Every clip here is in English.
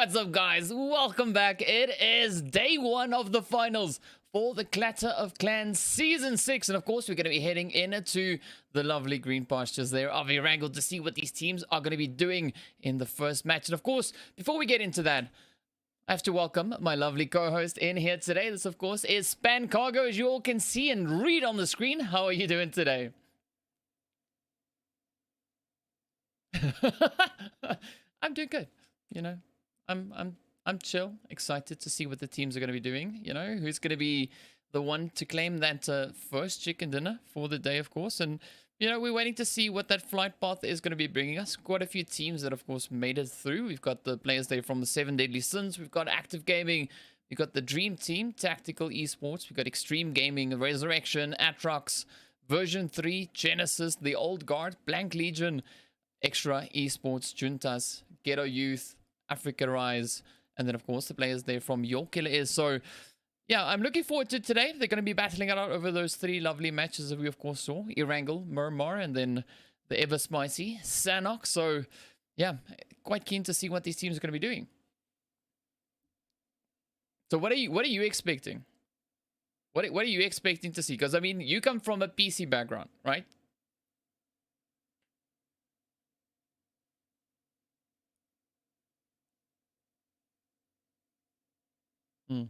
What's up, guys? Welcome back. It is day one of the finals for the Clatter of Clans Season 6. And of course, we're going to be heading into the lovely green pastures there of Erangel to see what these teams are going to be doing in the first match. And of course, before we get into that, I have to welcome my lovely co-host in here today. This, of course, is Span Cargo, as you all can see and read on the screen. How are you doing today? I'm doing good. You know, I'm chill, excited to see what the teams are going to be doing. You know, who's going to be the one to claim that first chicken dinner for the day, of course. And you know, we're waiting to see what that flight path is going to be bringing us. Quite a few teams that, of course, made it through. We've got the players there from the 7 Deadly Sins. We've got Active Gaming. We've got the Dream Team, Tactical Esports. We've got Extreme Gaming, Resurrection, ATROX, Version 3, Genesis, The Old Guard, Blank Legion, Extra Esports, Juntas, Ghetto Youth, Africa Rise, and then, of course, the players there from Your Killer Is. So, yeah, I'm looking forward to today. They're going to be battling it out over those 3 lovely matches that we, of course, saw. Erangel, Miramar, and then the ever-spicy Sanhok. So, yeah, quite keen to see what these teams are going to be doing. So, what are you expecting? What are you expecting to see? Because, I mean, you come from a PC background, right? Hmm.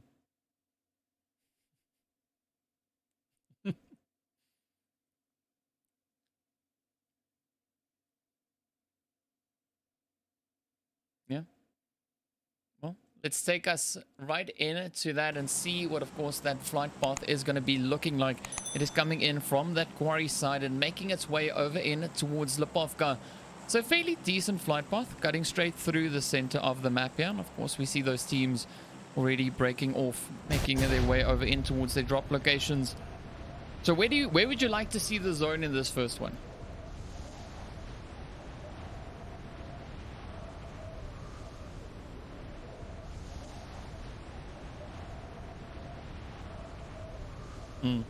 Yeah. Well, let's take us right into that and see what, of course, that flight path is going to be looking like. It is coming in from that quarry side and making its way over in towards Lipovka. So fairly decent flight path, cutting straight through the center of the map here. And of course, we see those teams already breaking off, making their way over in towards their drop locations. So where would you like to see the zone in this first one? Hmm.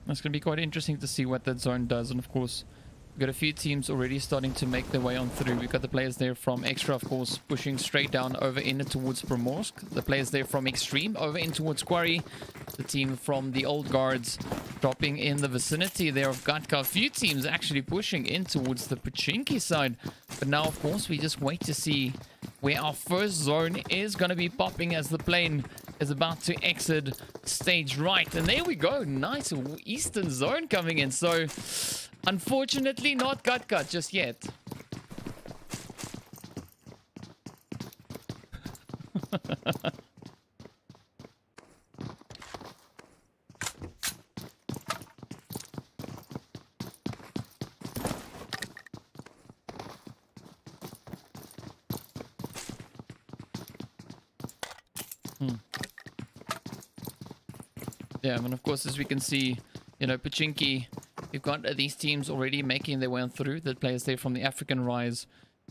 It's going to be quite interesting to see what that zone does. And of course, we've got a few teams already starting to make their way on through. We've got the players there from Extra, of course, pushing straight down over in towards Primorsk. The players there from Extreme over in towards Quarry. The team from the Old Guards dropping in the vicinity there of Gatka. A few teams actually pushing in towards the Pachinki side. But now, of course, we just wait to see where our first zone is going to be popping as the plane is about to exit stage right. And there we go. Nice eastern zone coming in. So, unfortunately, not Gatka just yet. Yeah, and of course, as we can see, you know, Pachinki, we've got these teams already making their way on through. The players there from the African Rise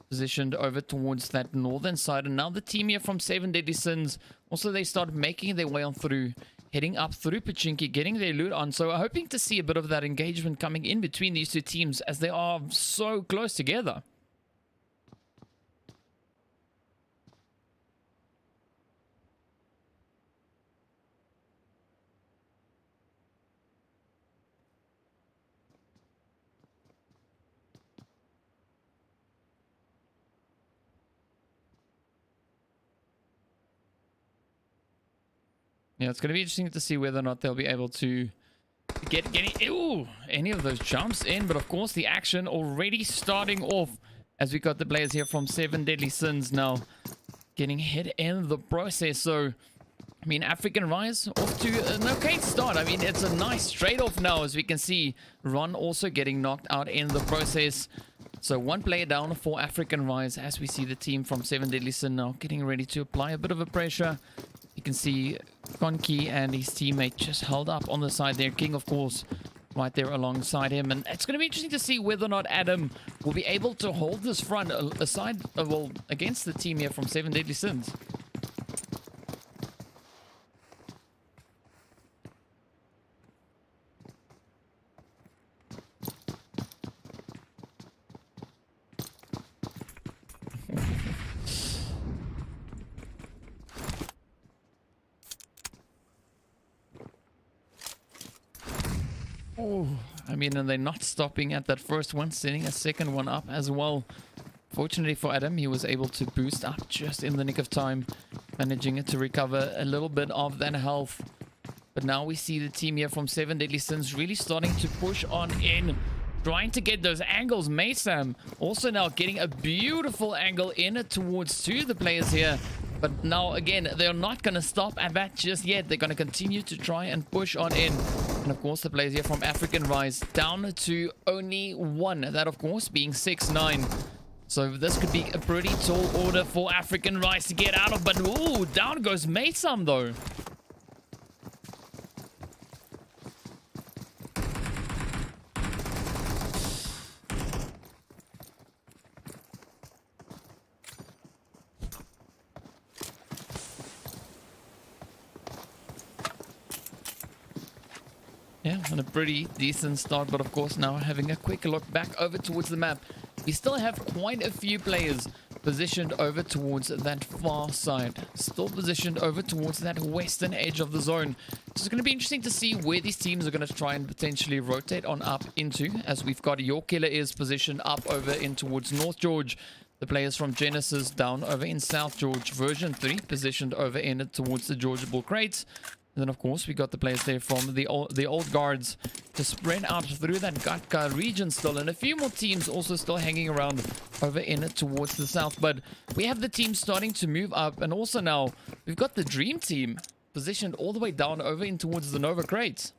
positioned over towards that northern side. And now the team here from 7 Deadly Sins, also they start making their way on through, heading up through Pachinki, getting their loot on. So I'm hoping to see a bit of that engagement coming in between these two teams as they are so close together. Yeah, it's going to be interesting to see whether or not they'll be able to get any of those jumps in. But of course, the action already starting off as we got the players here from 7 Deadly Sins now getting hit in the process. So, I mean, African Rise off to an okay start. I mean, it's a nice straight off now, as we can see. Ron also getting knocked out in the process. So one player down for African Rise as we see the team from 7 Deadly Sin now getting ready to apply a bit of a pressure. You can see Konki and his teammate just held up on the side there. King, of course, right there alongside him. And it's going to be interesting to see whether or not Adam will be able to hold this front aside, well, against the team here from 7 Deadly Sins. Oh, I mean, and they're not stopping at that first one, setting a second one up as well. Fortunately for Adam, he was able to boost up just in the nick of time, managing to recover a little bit of that health. But now we see the team here from 7 Deadly Sins really starting to push on in, trying to get those angles. Maysam also now getting a beautiful angle in towards two of the players here. But now, again, they're not going to stop at that just yet. They're going to continue to try and push on in. And, of course, the players here from African Rise down to only one. That, of course, being 6-9. So this could be a pretty tall order for African Rise to get out of. But, ooh, down goes Maysam, though. Yeah, and a pretty decent start, but of course now having a quick look back over towards the map, we still have quite a few players positioned over towards that far side, still positioned over towards that western edge of the zone. So it's going to be interesting to see where these teams are going to try and potentially rotate on up into, as we've got Your Killer is positioned up over in towards North George. The players from Genesis down over in South George. Version 3 positioned over in towards the Georgia Bull Crates. And then, of course, we got the players there from the old guards to spread out through that Gatka region still. And a few more teams also still hanging around over in towards the south. But we have the team starting to move up. And also now, we've got the Dream Team positioned all the way down over in towards the Nova Crates.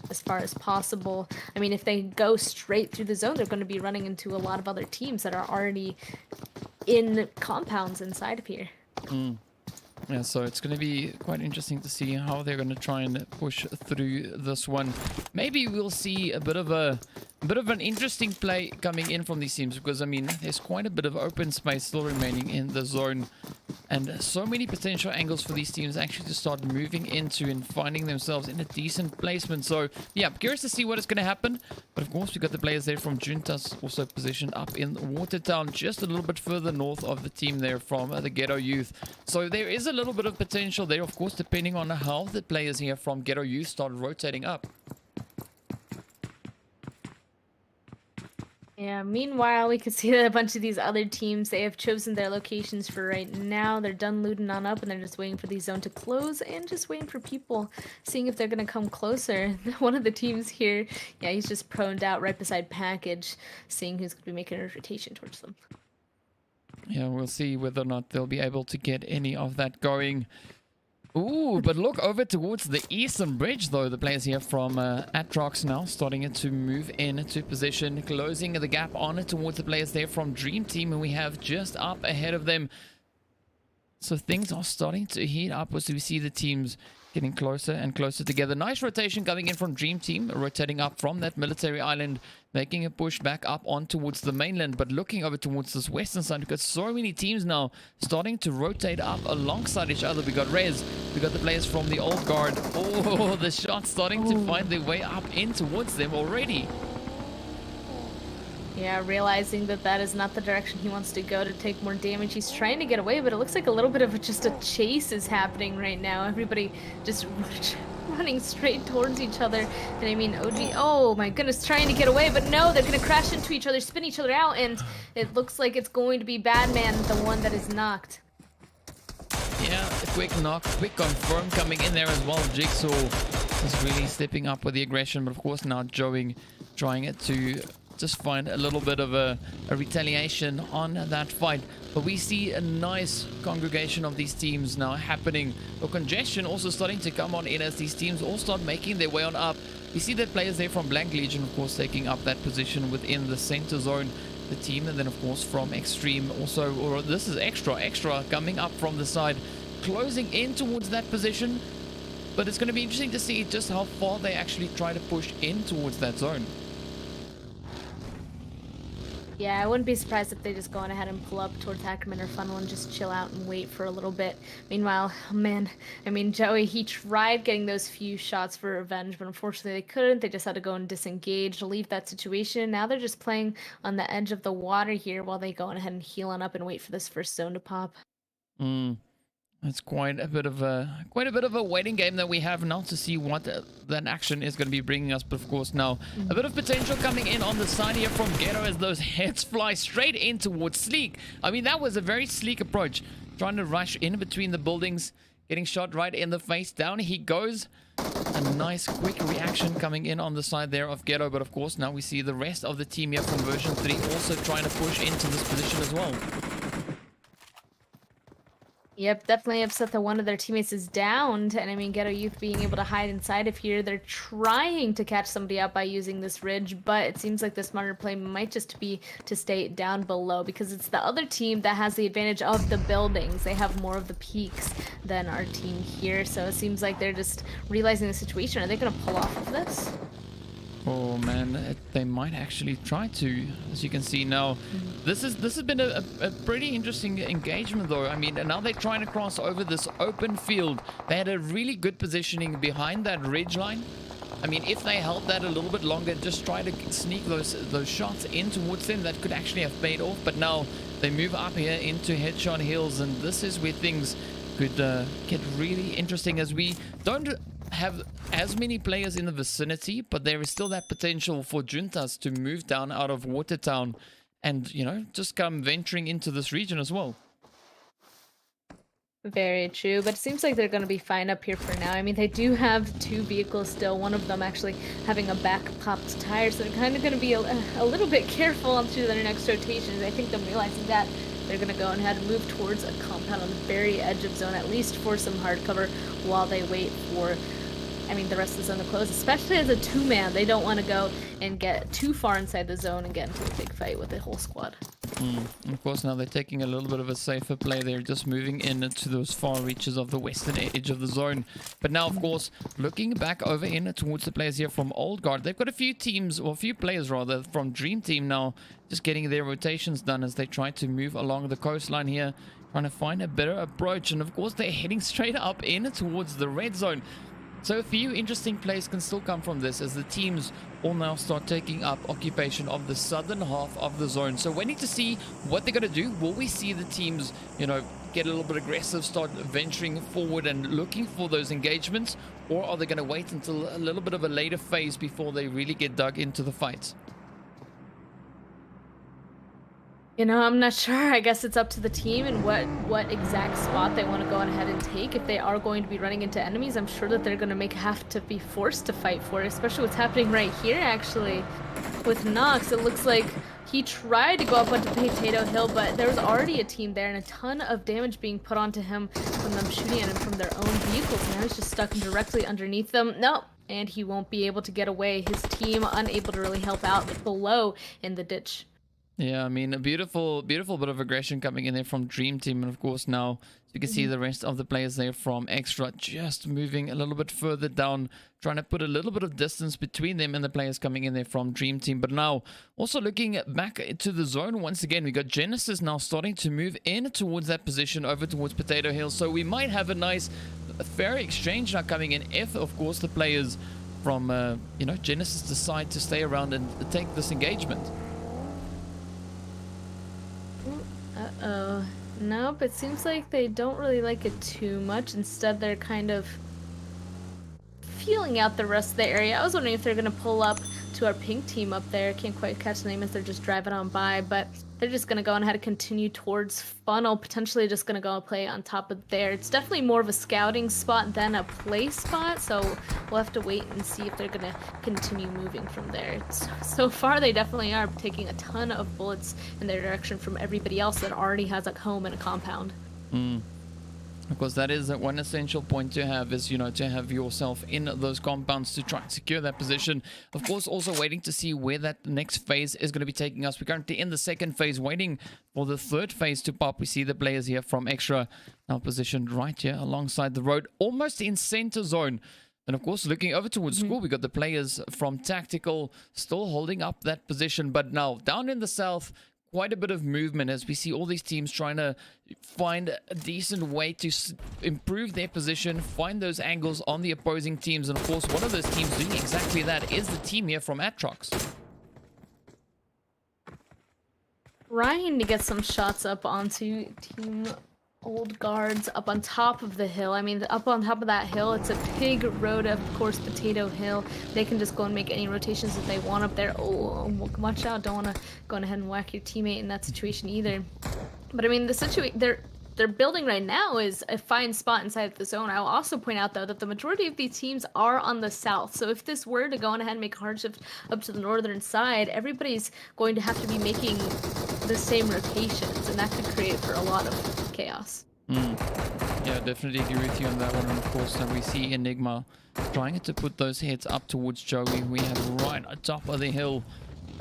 As far as possible. I mean, if they go straight through the zone, they're going to be running into a lot of other teams that are already in compounds inside of here. Yeah, so it's going to be quite interesting to see how they're going to try and push through this one. Maybe we'll see a bit of an interesting play coming in from these teams, because I mean, there's quite a bit of open space still remaining in the zone. And so many potential angles for these teams actually to start moving into and finding themselves in a decent placement. So, yeah, curious to see what is going to happen. But, of course, we've got the players there from Juntas also positioned up in Watertown, just a little bit further north of the team there from the Ghetto Youth. So there is a little bit of potential there, of course, depending on how the players here from Ghetto Youth start rotating up. Yeah, meanwhile, we can see that a bunch of these other teams, they have chosen their locations for right now. They're done looting on up, and they're just waiting for the zone to close and just waiting for people, seeing if they're going to come closer. One of the teams here, yeah, he's just proned out right beside Package, seeing who's going to be making a rotation towards them. Yeah, we'll see whether or not they'll be able to get any of that going. Ooh, but look over towards the eastern bridge, though. The players here from ATROX now starting to move into position, closing the gap on towards the players there from Dream Team, and we have just up ahead of them. So things are starting to heat up as we see the teams getting closer and closer together. Nice rotation coming in from Dream Team, rotating up from that military island, making a push back up on towards the mainland. But looking over towards this western side, we've got so many teams now starting to rotate up alongside each other. We got Rez, we got the players from the old guard. Oh, the shots starting to find their way up in towards them already. Yeah, realizing that that is not the direction he wants to go to take more damage. He's trying to get away, but it looks like a little bit of just a chase is happening right now. Everybody just running straight towards each other. And I mean, OG, oh my goodness, trying to get away, but no, they're going to crash into each other, spin each other out, and it looks like it's going to be Badman, the one that is knocked. Yeah, a quick knock, quick confirm coming in there as well. Jigsaw is really stepping up with the aggression, but of course now Joey trying to just find a little bit of a retaliation on that fight. But we see a nice congregation of these teams now happening. The congestion also starting to come on in as these teams all start making their way on up. We see that players there from Blank Legion, of course, taking up that position within the center zone. The team, and then of course from XTREME also, or this is extra coming up from the side, closing in towards that position. But it's going to be interesting to see just how far they actually try to push in towards that zone. Yeah, I wouldn't be surprised if they just go on ahead and pull up towards Ackerman or Funnel and just chill out and wait for a little bit. Meanwhile, oh man, I mean, Joey, he tried getting those few shots for revenge, but unfortunately they couldn't. They just had to go and disengage to leave that situation. Now they're just playing on the edge of the water here while they go on ahead and heal on up and wait for this first zone to pop. It's quite a bit of a waiting game that we have now to see what that action is going to be bringing us. But of course now a bit of potential coming in on the side here from Ghetto as those heads fly straight in towards Sleek. I mean, that was a very sleek approach, trying to rush in between the buildings, getting shot right in the face. Down he goes. A nice quick reaction coming in on the side there of Ghetto. But of course now we see the rest of the team here from version 3 also trying to push into this position as well. Yep, definitely upset that one of their teammates is downed, and I mean, Ghetto Youth being able to hide inside of here. They're trying to catch somebody out by using this ridge, but it seems like the smarter play might just be to stay down below because it's the other team that has the advantage of the buildings. They have more of the peaks than our team here, so it seems like they're just realizing the situation. Are they going to pull off of this? Oh man, they might actually try to. As you can see now, this has been a pretty interesting engagement though. I mean, now they're trying to cross over this open field. They had a really good positioning behind that ridge line. I mean, if they held that a little bit longer, just try to sneak those shots in towards them, that could actually have paid off. But now they move up here into Headshot Hills, and this is where things could get really interesting, as we don't have as many players in the vicinity, but there is still that potential for Juntas to move down out of Watertown and, you know, just come venturing into this region as well. Very true, but it seems like they're going to be fine up here for now. I mean, they do have 2 vehicles still, one of them actually having a back popped tire, so they're kind of going to be a little bit careful onto their next rotations. I think them realizing that they're going to go ahead and move towards a compound on the very edge of zone, at least for some hard cover while they wait for, I mean, the rest of the zone to close, especially as a 2-man. They don't want to go and get too far inside the zone and get into a big fight with the whole squad. Of course, now they're taking a little bit of a safer play. They're just moving in to those far reaches of the western edge of the zone. But now, of course, looking back over in towards the players here from Old Guard, they've got a few teams, or a few players rather, from Dream Team now, just getting their rotations done as they try to move along the coastline here, trying to find a better approach. And of course, they're heading straight up in towards the red zone. So a few interesting plays can still come from this as the teams all now start taking up occupation of the southern half of the zone. So waiting to see what they're going to do. Will we see the teams, you know, get a little bit aggressive, start venturing forward and looking for those engagements? Or are they going to wait until a little bit of a later phase before they really get dug into the fight? You know, I'm not sure. I guess it's up to the team and what exact spot they want to go on ahead and take. If they are going to be running into enemies, I'm sure that they're going to have to be forced to fight for it, especially what's happening right here, actually. With Nox, it looks like he tried to go up onto Potato Hill, but there was already a team there and a ton of damage being put onto him from them shooting at him from their own vehicles. Now he's just stuck directly underneath them. No, and he won't be able to get away. His team unable to really help out below in the ditch. Yeah, I mean, a beautiful bit of aggression coming in there from Dream Team. And of course now, you can see the rest of the players there from Extra just moving a little bit further down, trying to put a little bit of distance between them and the players coming in there from Dream Team. But now, also looking back to the zone once again, we got Genesis now starting to move in towards that position over towards Potato Hill. So we might have a nice, fair exchange now coming in if, of course, the players from, you know, Genesis decide to stay around and take this engagement. Uh-oh. Nope, it seems like they don't really like it too much. Instead, they're kind of feeling out the rest of the area. I was wondering if they're going to pull up to our pink team up there. Can't quite catch the name as they're just driving on by, but they're just going to go on ahead and continue towards Funnel, potentially just going to go and play on top of there. It's definitely more of a scouting spot than a play spot, so we'll have to wait and see if they're going to continue moving from there. So far, they definitely are taking a ton of bullets in their direction from everybody else that already has a home and a compound. Of course, that is one essential point to have, is, you know, to have yourself in those compounds to try and secure that position. Of course, also waiting to see where that next phase is going to be taking us. We're currently in the second phase, waiting for the third phase to pop. We see the players here from Extra now positioned right here alongside the road, almost in center zone. And of course, looking over towards school, we got the players from Tactical still holding up that position. But now, down in the south, quite a bit of movement as we see all these teams trying to find a decent way to improve their position, find those angles on the opposing teams. And of course, one of those teams doing exactly that is the team here from ATROX. Trying to get some shots up onto Team Old Guards up on top of the hill. I mean, up on top of that hill, it's a big road, of course, Potato Hill. They can just go and make any rotations that they want up there. Oh, watch out. Don't want to go ahead and whack your teammate in that situation either. But I mean, the situation they're building right now is a fine spot inside the zone. I will also point out, though, that the majority of these teams are on the south. So if this were to go on ahead and make a hard shift up to the northern side, everybody's going to have to be making the same rotations, and that could create for a lot of chaos. Yeah, definitely agree with you on that one. And of course, we see Enigma trying to put those heads up towards Joey. We have right on top of the hill.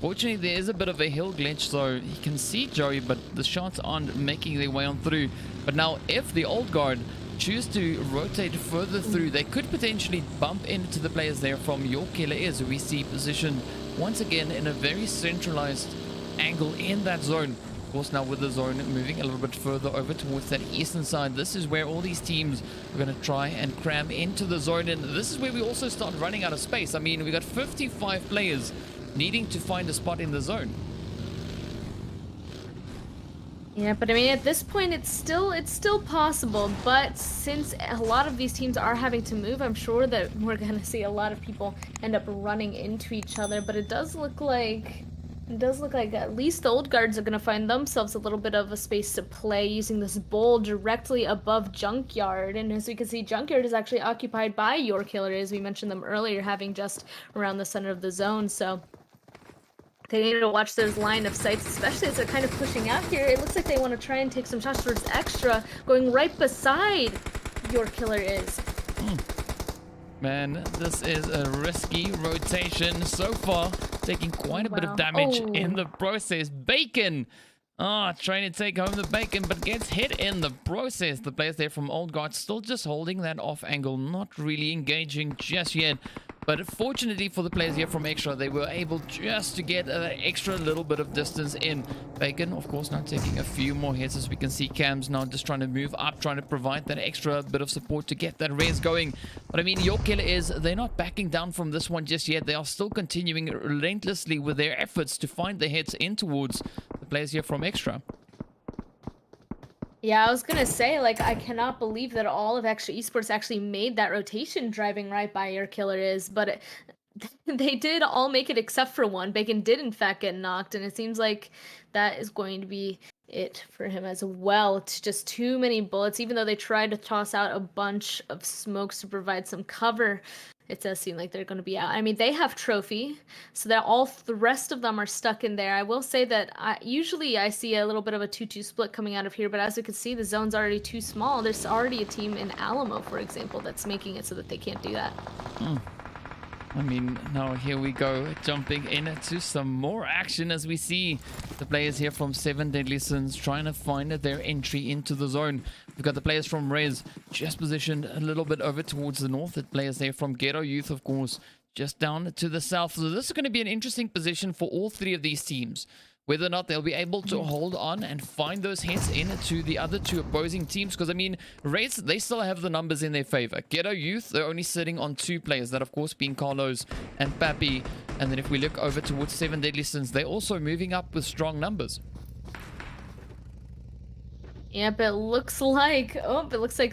Fortunately, there is a bit of a hill glitch, so he can see Joey, but the shots aren't making their way on through. But now, if the Old Guard choose to rotate further through, they could potentially bump into the players there from Your Killer Is, who we see positioned once again in a very centralized angle in that zone. Of course, now with the zone moving a little bit further over towards that eastern side, this is where all these teams are going to try and cram into the zone. And this is where we also start running out of space. I mean, we got 55 players needing to find a spot in the zone. Yeah, but I mean, at this point, it's still possible. But since a lot of these teams are having to move, I'm sure that we're going to see a lot of people end up running into each other. But it does look like at least the Old Guards are going to find themselves a little bit of a space to play using this bowl directly above Junkyard. And as we can see, Junkyard is actually occupied by Your Killer Is. We mentioned them earlier, having just around the center of the zone. So they need to watch those line of sights, especially as they're kind of pushing out here. It looks like they want to try and take some shots towards Extra, going right beside Your Killer Is. Man, this is a risky rotation so far, taking quite a bit of damage in the process. Bacon! Trying to take home the bacon, but gets hit in the process. The players there from Old Guard still just holding that off angle, not really engaging just yet. But fortunately for the players here from Extra, they were able just to get an extra little bit of distance in. Bacon, of course, now taking a few more hits, as we can see. Cam's now just trying to move up, trying to provide that extra bit of support to get that res going. But I mean, Your Killer Is, they're not backing down from this one just yet. They are still continuing relentlessly with their efforts to find the hits in towards the players here from Extra. Yeah, I was gonna say, like, I cannot believe that all of Extra Esports actually made that rotation driving right by Your Killer Is, but they did all make it except for one. Bacon did, in fact, get knocked, and it seems like that is going to be it for him as well. It's just too many bullets, even though they tried to toss out a bunch of smokes to provide some cover. It does seem like they're going to be out. I mean, they have trophy, so that all the rest of them are stuck in there. I will say that usually I see a little bit of a 2-2 split coming out of here, but as you can see, the zone's already too small. There's already a team in Alamo, for example, that's making it so that they can't do that. I mean, now here we go, jumping into some more action as we see the players here from 7 Deadly Sins trying to find their entry into the zone. We've got the players from Rez just positioned a little bit over towards the north. The players there from Ghetto Youth, of course, just down to the south. So this is going to be an interesting position for all three of these teams. Whether or not they'll be able to hold on and find those hits into the other two opposing teams. Because, I mean, Reds, they still have the numbers in their favor. Ghetto Youth, they're only sitting on 2 players. That, of course, being Carlos and Pappy. And then if we look over towards 7 Deadly Sins, they're also moving up with strong numbers. Yep, it looks like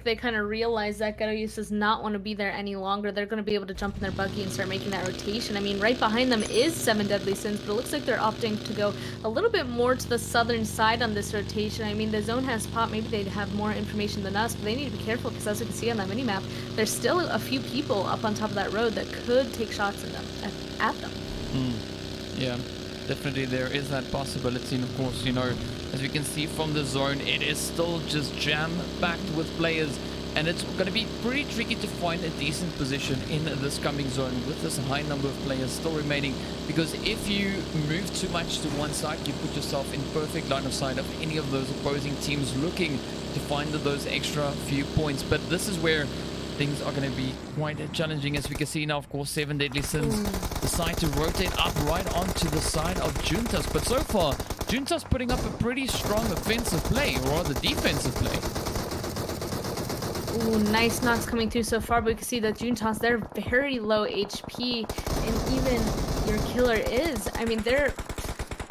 they kind of realize that Ghetto Youth does not want to be there any longer. They're going to be able to jump in their buggy and start making that rotation. I mean, right behind them is 7 Deadly Sins, but it looks like they're opting to go a little bit more to the southern side on this rotation. I mean, the zone has popped. Maybe they'd have more information than us, but they need to be careful because, as you can see on that minimap, there's still a few people up on top of that road that could take shots at them. Yeah, definitely there is that possibility. And of course, you know, as we can see from the zone, it is still just jam-packed with players, and it's going to be pretty tricky to find a decent position in this coming zone with this high number of players still remaining, because if you move too much to one side, you put yourself in perfect line of sight of any of those opposing teams looking to find those extra few points. But this is where things are going to be quite challenging. As we can see now, of course, 7 Deadly Sins decide to rotate up right onto the side of Juntas, but so far Juntas putting up a pretty strong offensive play, or rather defensive play. Ooh, nice knocks coming through so far, but we can see that Juntas, they're very low HP, and even your killer is. I mean,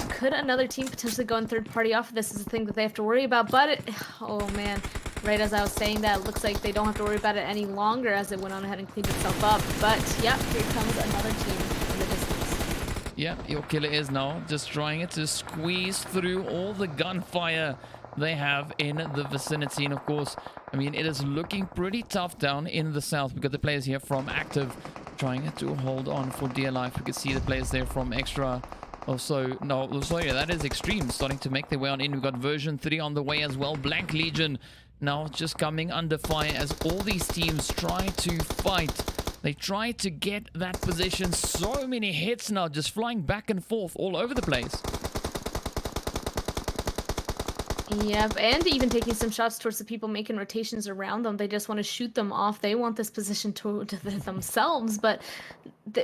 could another team potentially go in third party off of this is the thing that they have to worry about, but oh man, right as I was saying that, it looks like they don't have to worry about it any longer as it went on ahead and cleaned itself up. But yeah, here comes another team in the distance. Yeah, your killer is now just trying to squeeze through all the gunfire they have in the vicinity. And of course, I mean, it is looking pretty tough down in the south. We've got the players here from Active trying to hold on for dear life. We can see the players there from Extra. Also, no, sorry, that is Extreme starting to make their way on in. We've got version 3 on the way as well. Blank Legion now just coming under fire as all these teams try to fight. They try to get that position. So many hits now just flying back and forth all over the place. Yep, and even taking some shots towards the people making rotations around them. They just want to shoot them off. They want this position to themselves, but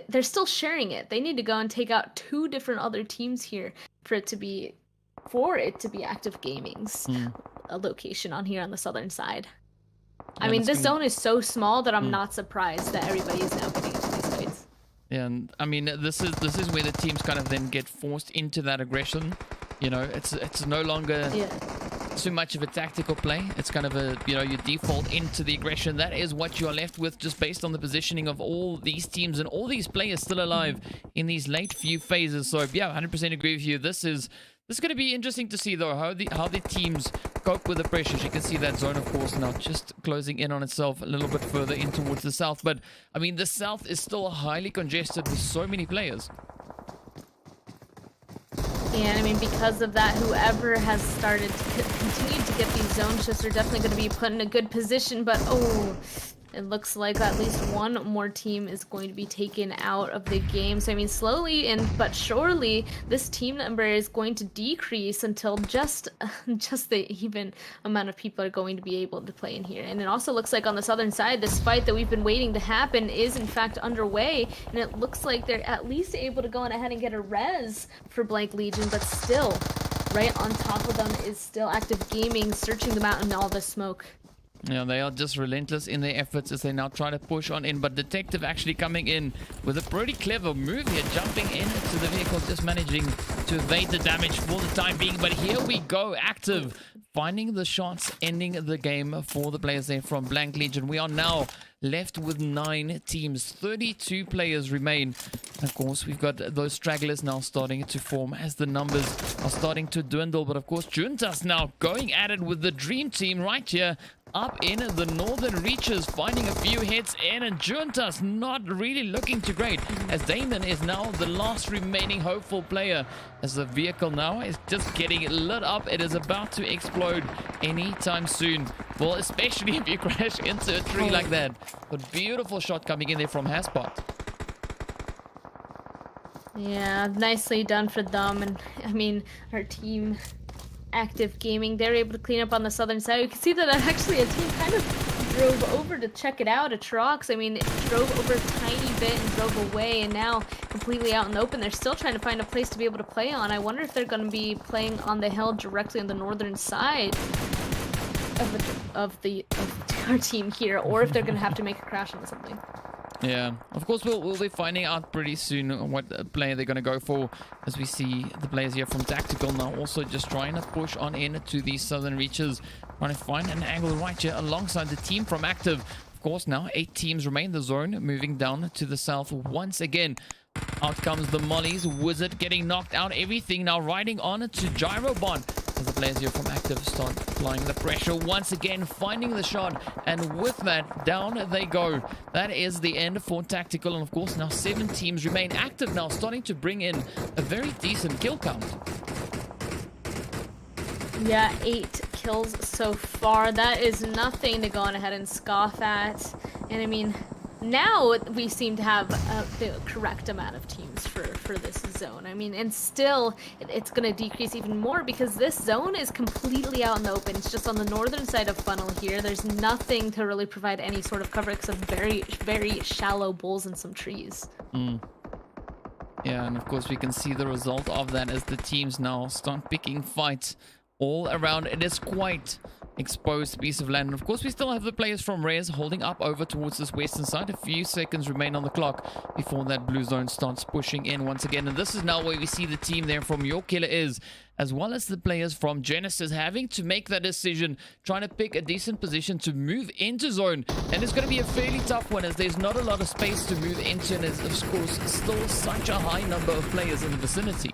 they're still sharing it. They need to go and take out 2 different other teams here for it to be Active Gaming's location on here on the southern side. I mean, this zone is so small that I'm not surprised that everybody is now getting into these fights. Yeah, and I mean, this is where the teams kind of then get forced into that aggression. You know, it's no longer too much of a tactical play. It's kind of a, you know, you default into the aggression. That is what you are left with just based on the positioning of all these teams and all these players still alive in these late few phases. So yeah, 100% agree with you. This is going to be interesting to see though how the teams cope with the pressures. You can see that zone, of course, now just closing in on itself a little bit further in towards the south. But I mean, the south is still highly congested with so many players. And I mean, because of that, whoever has started to continue to get these zone shifts are definitely going to be put in a good position. But oh, it looks like at least one more team is going to be taken out of the game. So I mean, slowly but surely, this team number is going to decrease until just the even amount of people are going to be able to play in here. And it also looks like on the southern side, this fight that we've been waiting to happen is in fact underway. And it looks like they're at least able to go on ahead and get a res for Blank Legion, but still, right on top of them is still Active Gaming, searching them out in all the smoke. Yeah, they are just relentless in their efforts as they now try to push on in. But Detective actually coming in with a pretty clever move here, jumping into the vehicle, just managing to evade the damage for the time being. But here we go, Active finding the shots, ending the game for the players there from Blank Legion. We are now left with 9 teams, 32 players remain. Of course, we've got those stragglers now starting to form as the numbers are starting to dwindle. But of course, Juntas now going at it with the dream team right here up in the northern reaches, finding a few hits in, and Juntas not really looking too great as Damon is now the last remaining hopeful player as the vehicle now is just getting lit up. It is about to explode anytime soon. Well, especially if you crash into a tree like that. But beautiful shot coming in there from Haspot. Yeah, nicely done for them. And I mean, our team Active Gaming, they're able to clean up on the southern side. You can see that actually a team kind of drove over to check it out. ATROX, I mean, it drove over a tiny bit and drove away, and now completely out in the open. They're still trying to find a place to be able to play on. I wonder if they're going to be playing on the hill directly on the northern side of our team here, or if they're going to have to make a crash on something. Yeah, of course we'll be finding out pretty soon what player they're going to go for, as we see the players here from Tactical now also just trying to push on in to these southern reaches, trying to find an angle right here alongside the team from Active. Of course, now 8 teams remain in the zone, moving down to the south once again. Out comes the Mollies, Wizard getting knocked out, everything now riding on to Gyrobond as the players here from Active start applying the pressure once again, finding the shot, and with that, down they go. That is the end for Tactical, and of course now 7 teams remain. Active now starting to bring in a very decent kill count. Yeah, 8 kills so far. That is nothing to go on ahead and scoff at. And I mean, now we seem to have the correct amount of teams for this zone. I mean, and still it's going to decrease even more because this zone is completely out in the open. It's just on the northern side of Funnel here. There's nothing to really provide any sort of cover except very, very shallow bowls and some trees. Yeah, and of course we can see the result of that as the teams now start picking fights all around. It is quite exposed piece of land. And of course we still have the players from Res holding up over towards this western side. A few seconds remain on the clock before that blue zone starts pushing in once again. And this is now where we see the team there from Your Killer Is, as well as the players from Genesis having to make that decision, trying to pick a decent position to move into zone. And it's going to be a fairly tough one as there's not a lot of space to move into, and there's of course still such a high number of players in the vicinity.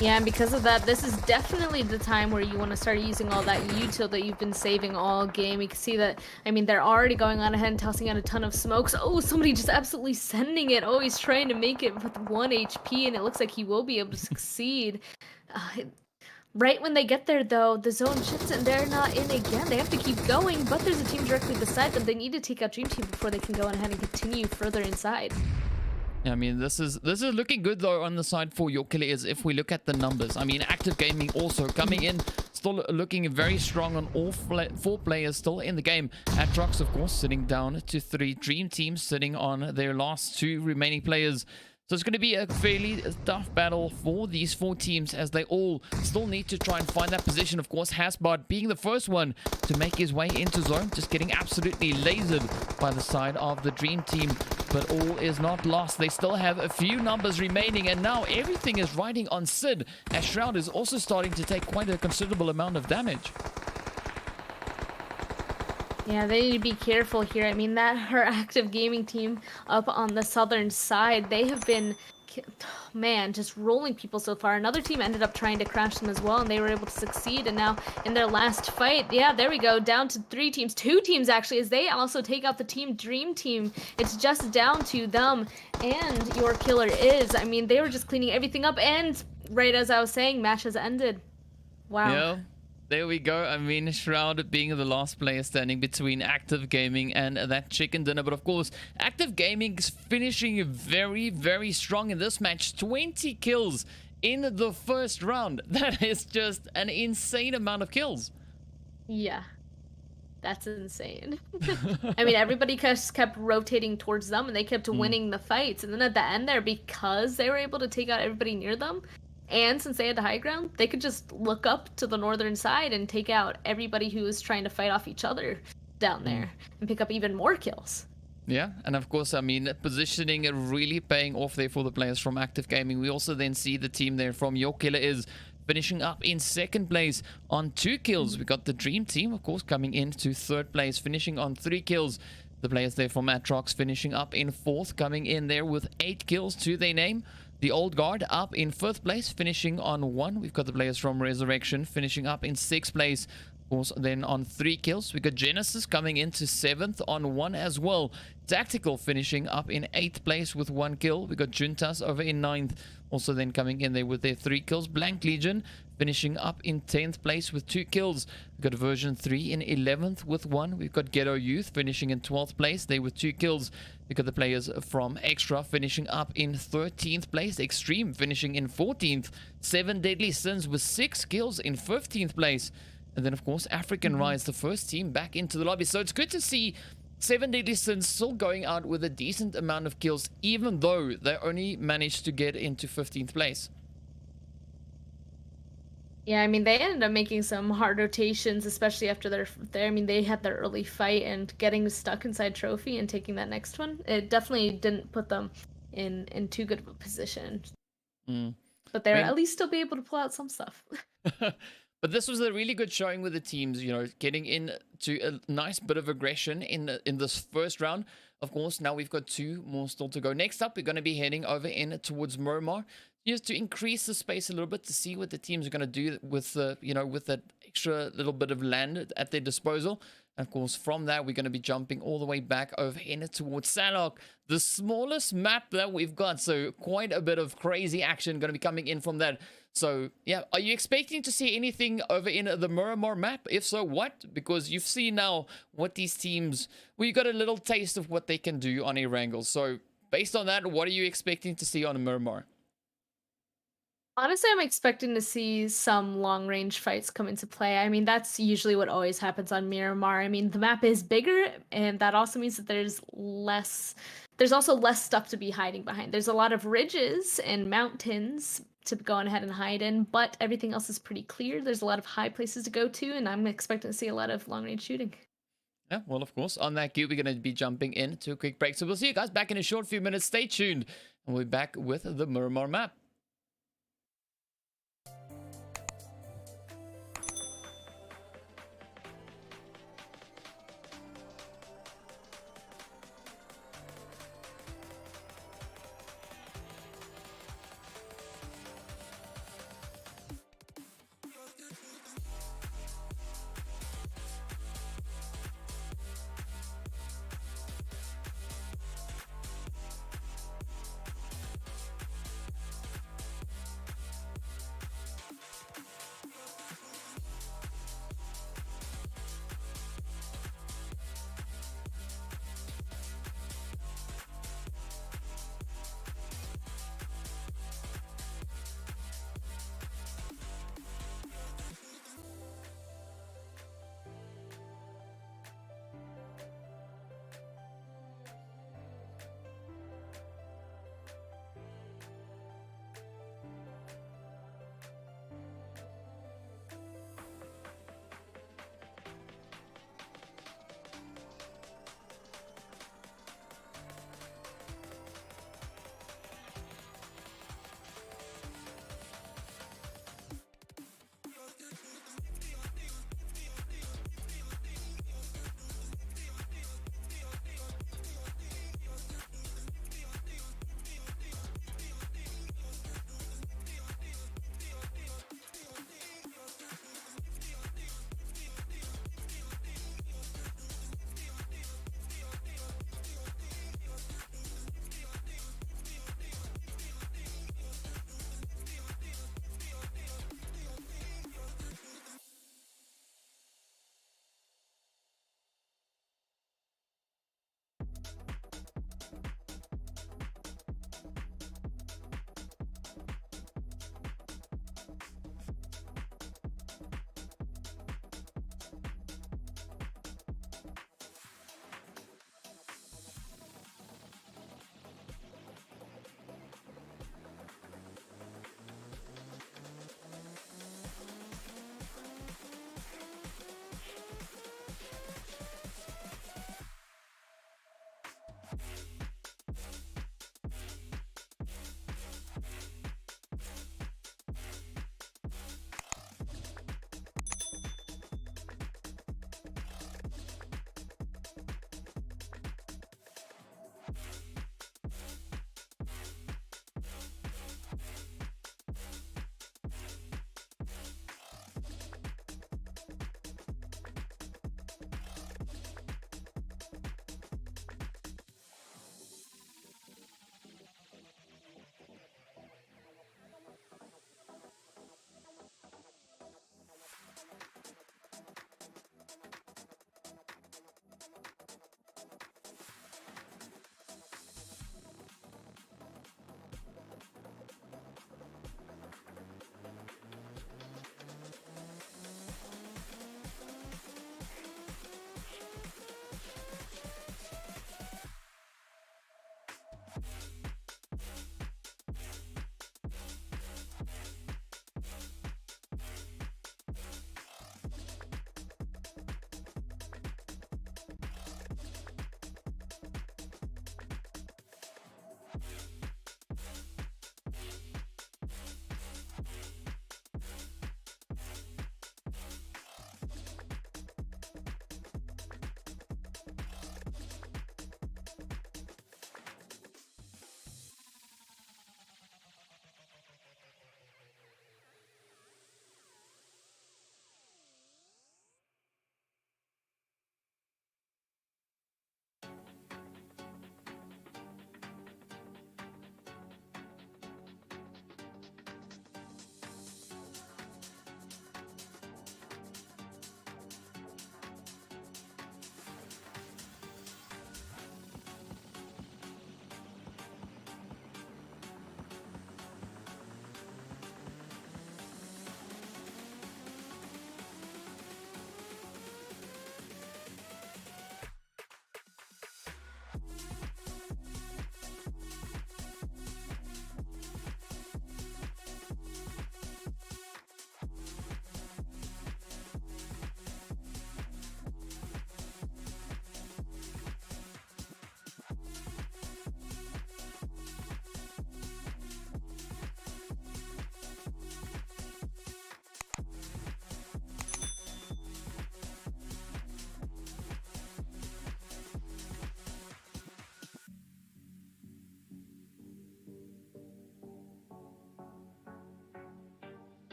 Yeah, and because of that, this is definitely the time where you want to start using all that util that you've been saving all game. You can see that, I mean, they're already going on ahead and tossing out a ton of smokes. Oh, somebody just absolutely sending it. Oh, he's trying to make it with 1 HP, and it looks like he will be able to succeed. Right when they get there, though, the zone shifts and they're not in again. They have to keep going, but there's a team directly beside them. They need to take out Dream Team before they can go on ahead and continue further inside. I mean, this is looking good though on the side for Your Killer Is if we look at the numbers. I mean, Active Gaming also coming in, still looking very strong on all 4 players still in the game. ATROX, of course, sitting down to 3. Dream Team sitting on their last 2 remaining players. So it's going to be a fairly tough battle for these 4 teams as they all still need to try and find that position. Of course, Hasbard being the first one to make his way into zone, just getting absolutely lasered by the side of the Dream Team. But all is not lost. They still have a few numbers remaining, and now everything is riding on Sid, as Shroud is also starting to take quite a considerable amount of damage. Yeah, they need to be careful here. I mean, that her Active Gaming team up on the southern side, they have been, man, just rolling people so far. Another team ended up trying to crash them as well, and they were able to succeed. And now in their last fight, yeah, there we go, down to 3 teams, 2 teams actually, as they also take out the Team Dream Team. It's just down to them and Your Killer Is. I mean, they were just cleaning everything up, and right as I was saying, match has ended. Wow. Yeah. There we go. I mean, Shroud being the last player standing between Active Gaming and that chicken dinner. But of course, Active Gaming is finishing very, very strong in this match. 20 kills in the first round. That is just an insane amount of kills. Yeah. That's insane. I mean, everybody just kept rotating towards them, and they kept winning the fights. And then at the end there, because they were able to take out everybody near them, and since they had the high ground, they could just look up to the northern side and take out everybody who was trying to fight off each other down there and pick up even more kills. Yeah, and of course, I mean, positioning really paying off there for the players from Active Gaming. We also then see the team there from Your Killer Is finishing up in 2nd place on 2 kills. We got the Dream Team, of course, coming into 3rd place, finishing on 3 kills. The players there from ATROX finishing up in 4th, coming in there with 8 kills to their name. The Old Guard up in 5th place, finishing on 1. We've got the players from Resurrection finishing up in 6th place. Of course, then on 3 kills. We got Genesis coming into 7th on 1 as well. Tactical finishing up in 8th place with 1 kill. We got Juntas over in 9th. Also then coming in there with their 3 kills. Blank Legion finishing up in 10th place with 2 kills. We've got Version 3 in 11th with 1. We've got Ghetto Youth finishing in 12th place. They with 2 kills. We've got the players from Extra finishing up in 13th place. Extreme finishing in 14th. 7 Deadly Sins with 6 kills in 15th place. And then, of course, African Rise, the first team back into the lobby. So it's good to see 7 Deadly Sins still going out with a decent amount of kills, even though they only managed to get into 15th place. Yeah, I mean, they ended up making some hard rotations, especially after I mean, they had their early fight, and getting stuck inside Trophy and taking that next one, it definitely didn't put them in too good of a position. But they're at least still be able to pull out some stuff. But this was a really good showing with the teams, you know, getting into a nice bit of aggression in this first round. Of course, now we've got 2 more still to go. Next up, we're going to be heading over in towards Miramar, just to increase the space a little bit to see what the teams are going to do with the, you know, with that extra little bit of land at their disposal. And of course, from that, we're going to be jumping all the way back over in towards Sanhok, the smallest map that we've got. So quite a bit of crazy action going to be coming in from that. So yeah, are you expecting to see anything over in the Miramar map? If so, what? Because you've seen now what these teams, well, you got a little taste of what they can do on Erangel. So based on that, what are you expecting to see on Miramar? Honestly, I'm expecting to see some long range fights come into play. I mean, that's usually what always happens on Miramar. I mean, the map is bigger, and that also means that there's also less stuff to be hiding behind. There's a lot of ridges and mountains to go on ahead and hide in, but everything else is pretty clear. There's a lot of high places to go to, and I'm expecting to see a lot of long range shooting. Yeah, well, of course. On that cue, we're going to be jumping into a quick break. So we'll see you guys back in a short few minutes. Stay tuned. And we'll be back with the Miramar map.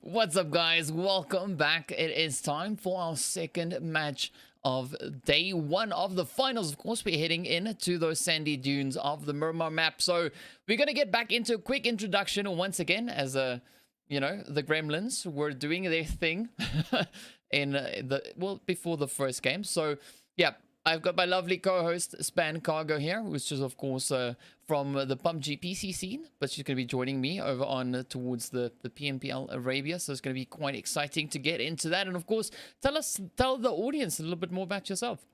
What's up, guys? Welcome back. It is time for our second match of day one of the finals. Of course, we're heading into those sandy dunes of the Miramar map. So we're going to get back into a quick introduction once again as the Gremlins were doing their thing in before the first game. So yeah, I've got my lovely co-host Span Cargo here, which is of course from the PUBG PC scene, but she's going to be joining me over on towards the PNPL Arabia. So it's going to be quite exciting to get into that. And of course, tell the audience a little bit more about yourself.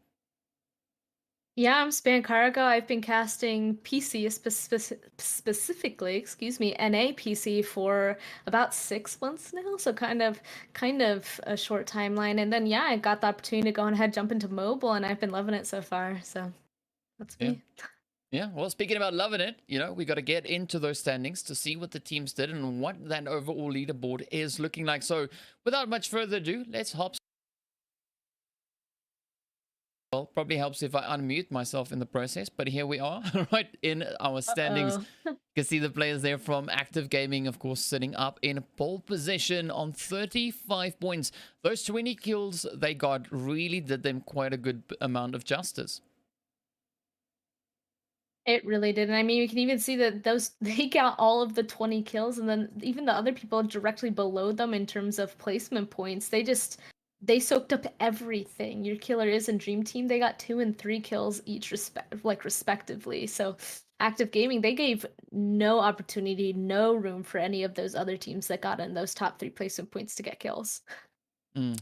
Yeah, I'm Span Cargo. I've been casting PC specifically, NA PC for about 6 months now. So kind of a short timeline. And then yeah, I got the opportunity to go ahead, jump into mobile, and I've been loving it so far. So that's me. Yeah, well, speaking about loving it, we got to get into those standings to see what the teams did and what that overall leaderboard is looking like. So without much further ado, let's hop well. Probably helps if I unmute myself in the process, but here we are, right in our standings. You can see the players there from Active Gaming, of course, sitting up in pole position on 35 points. Those 20 kills they got really did them quite a good amount of justice. It really did. And I mean, you can even see that they got all of the 20 kills, and then even the other people directly below them in terms of placement points, they soaked up everything. Your Killer Is and Dream Team, they got 2 and 3 kills each respectively. So Active Gaming, they gave no opportunity, no room for any of those other teams that got in those top 3 placement points to get kills.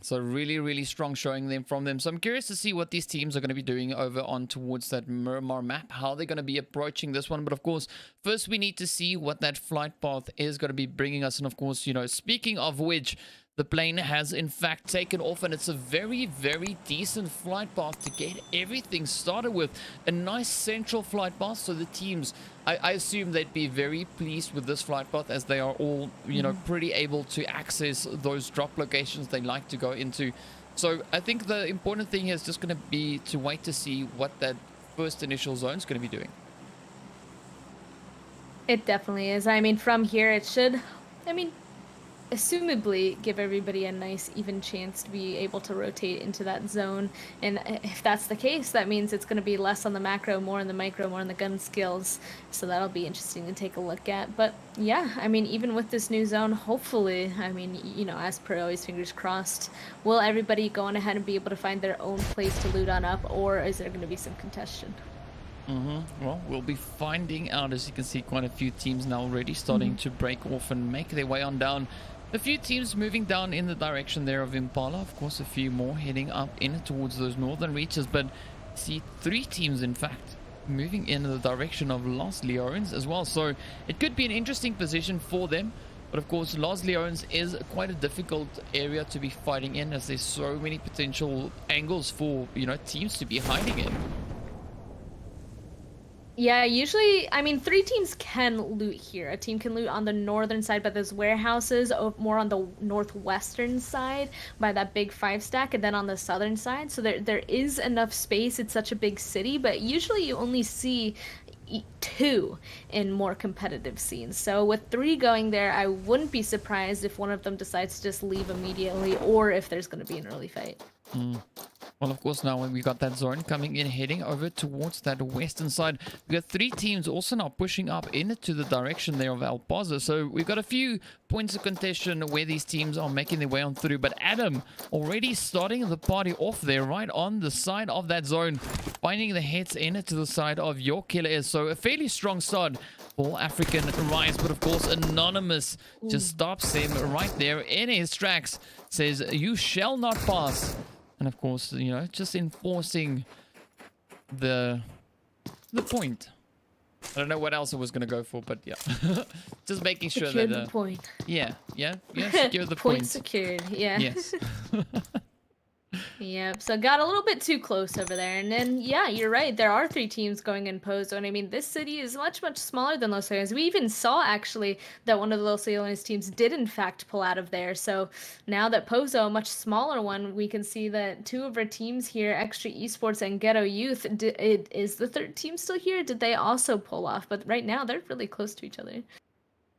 So really, really strong showing them from them. So I'm curious to see what these teams are going to be doing over on towards that Miramar map, how they're going to be approaching this one. But of course, first we need to see what that flight path is going to be bringing us. And of course, you know, speaking of which, the plane has in fact taken off, and it's a very, very decent flight path to get everything started with. A nice central flight path, so the teams, I assume they'd be very pleased with this flight path, as they are all, you know, pretty able to access those drop locations they like to go into. So I think the important thing is just going to be to wait to see what that first initial zone is going to be doing. It definitely is. I mean, from here, it should, I mean, assumably give everybody a nice even chance to be able to rotate into that zone. And if that's the case, that means it's going to be less on the macro, more on the micro, more on the gun skills. So that'll be interesting to take a look at. But yeah, I mean, even with this new zone, hopefully, I mean, you know, as per always, fingers crossed, will everybody go on ahead and be able to find their own place to loot on up, or is there going to be some contention? Well, we'll be finding out. As you can see, quite a few teams now already starting to break off and make their way on down. A few teams moving down in the direction there of Impala. Of course, a few more heading up in towards those northern reaches. But see 3 teams, in fact, moving in the direction of Los Leones as well. So it could be an interesting position for them. But of course, Los Leones is quite a difficult area to be fighting in, as there's so many potential angles for, you know, teams to be hiding in. Yeah, usually, I mean, 3 teams can loot here. A team can loot on the northern side by those warehouses, or more on the northwestern side by that big 5 stack, and then on the southern side. So there is enough space. It's such a big city, but usually you only see 2 in more competitive scenes. So with 3 going there, I wouldn't be surprised if one of them decides to just leave immediately, or if there's going to be an early fight. Well, of course, now when we got that zone coming in, heading over towards that western side, we got 3 teams also now pushing up into the direction there of El Paso. So we've got a few points of contention where these teams are making their way on through. But Adam already starting the party off there, right on the side of that zone, finding the hits in to the side of Your Killer Is. So a fairly strong start for African Rise. But of course, Anonymous just stops him right there in his tracks, says, "You shall not pass." And of course, you know, just enforcing the point. I don't know what else I was going to go for, but yeah. Just making sure secure that... the point. Yeah, secure the point. Point secured, yeah. Yes. Yep, so got a little bit too close over there. And then, yeah, you're right. There are 3 teams going in Pozo. And I mean, this city is much, much smaller than Los Leones. We even saw, actually, that one of the Los Leones teams did, in fact, pull out of there. So now that Pozo, a much smaller one, we can see that 2 of our teams here, Extra Esports and Ghetto Youth, is the 3rd team still here? Did they also pull off? But right now, they're really close to each other.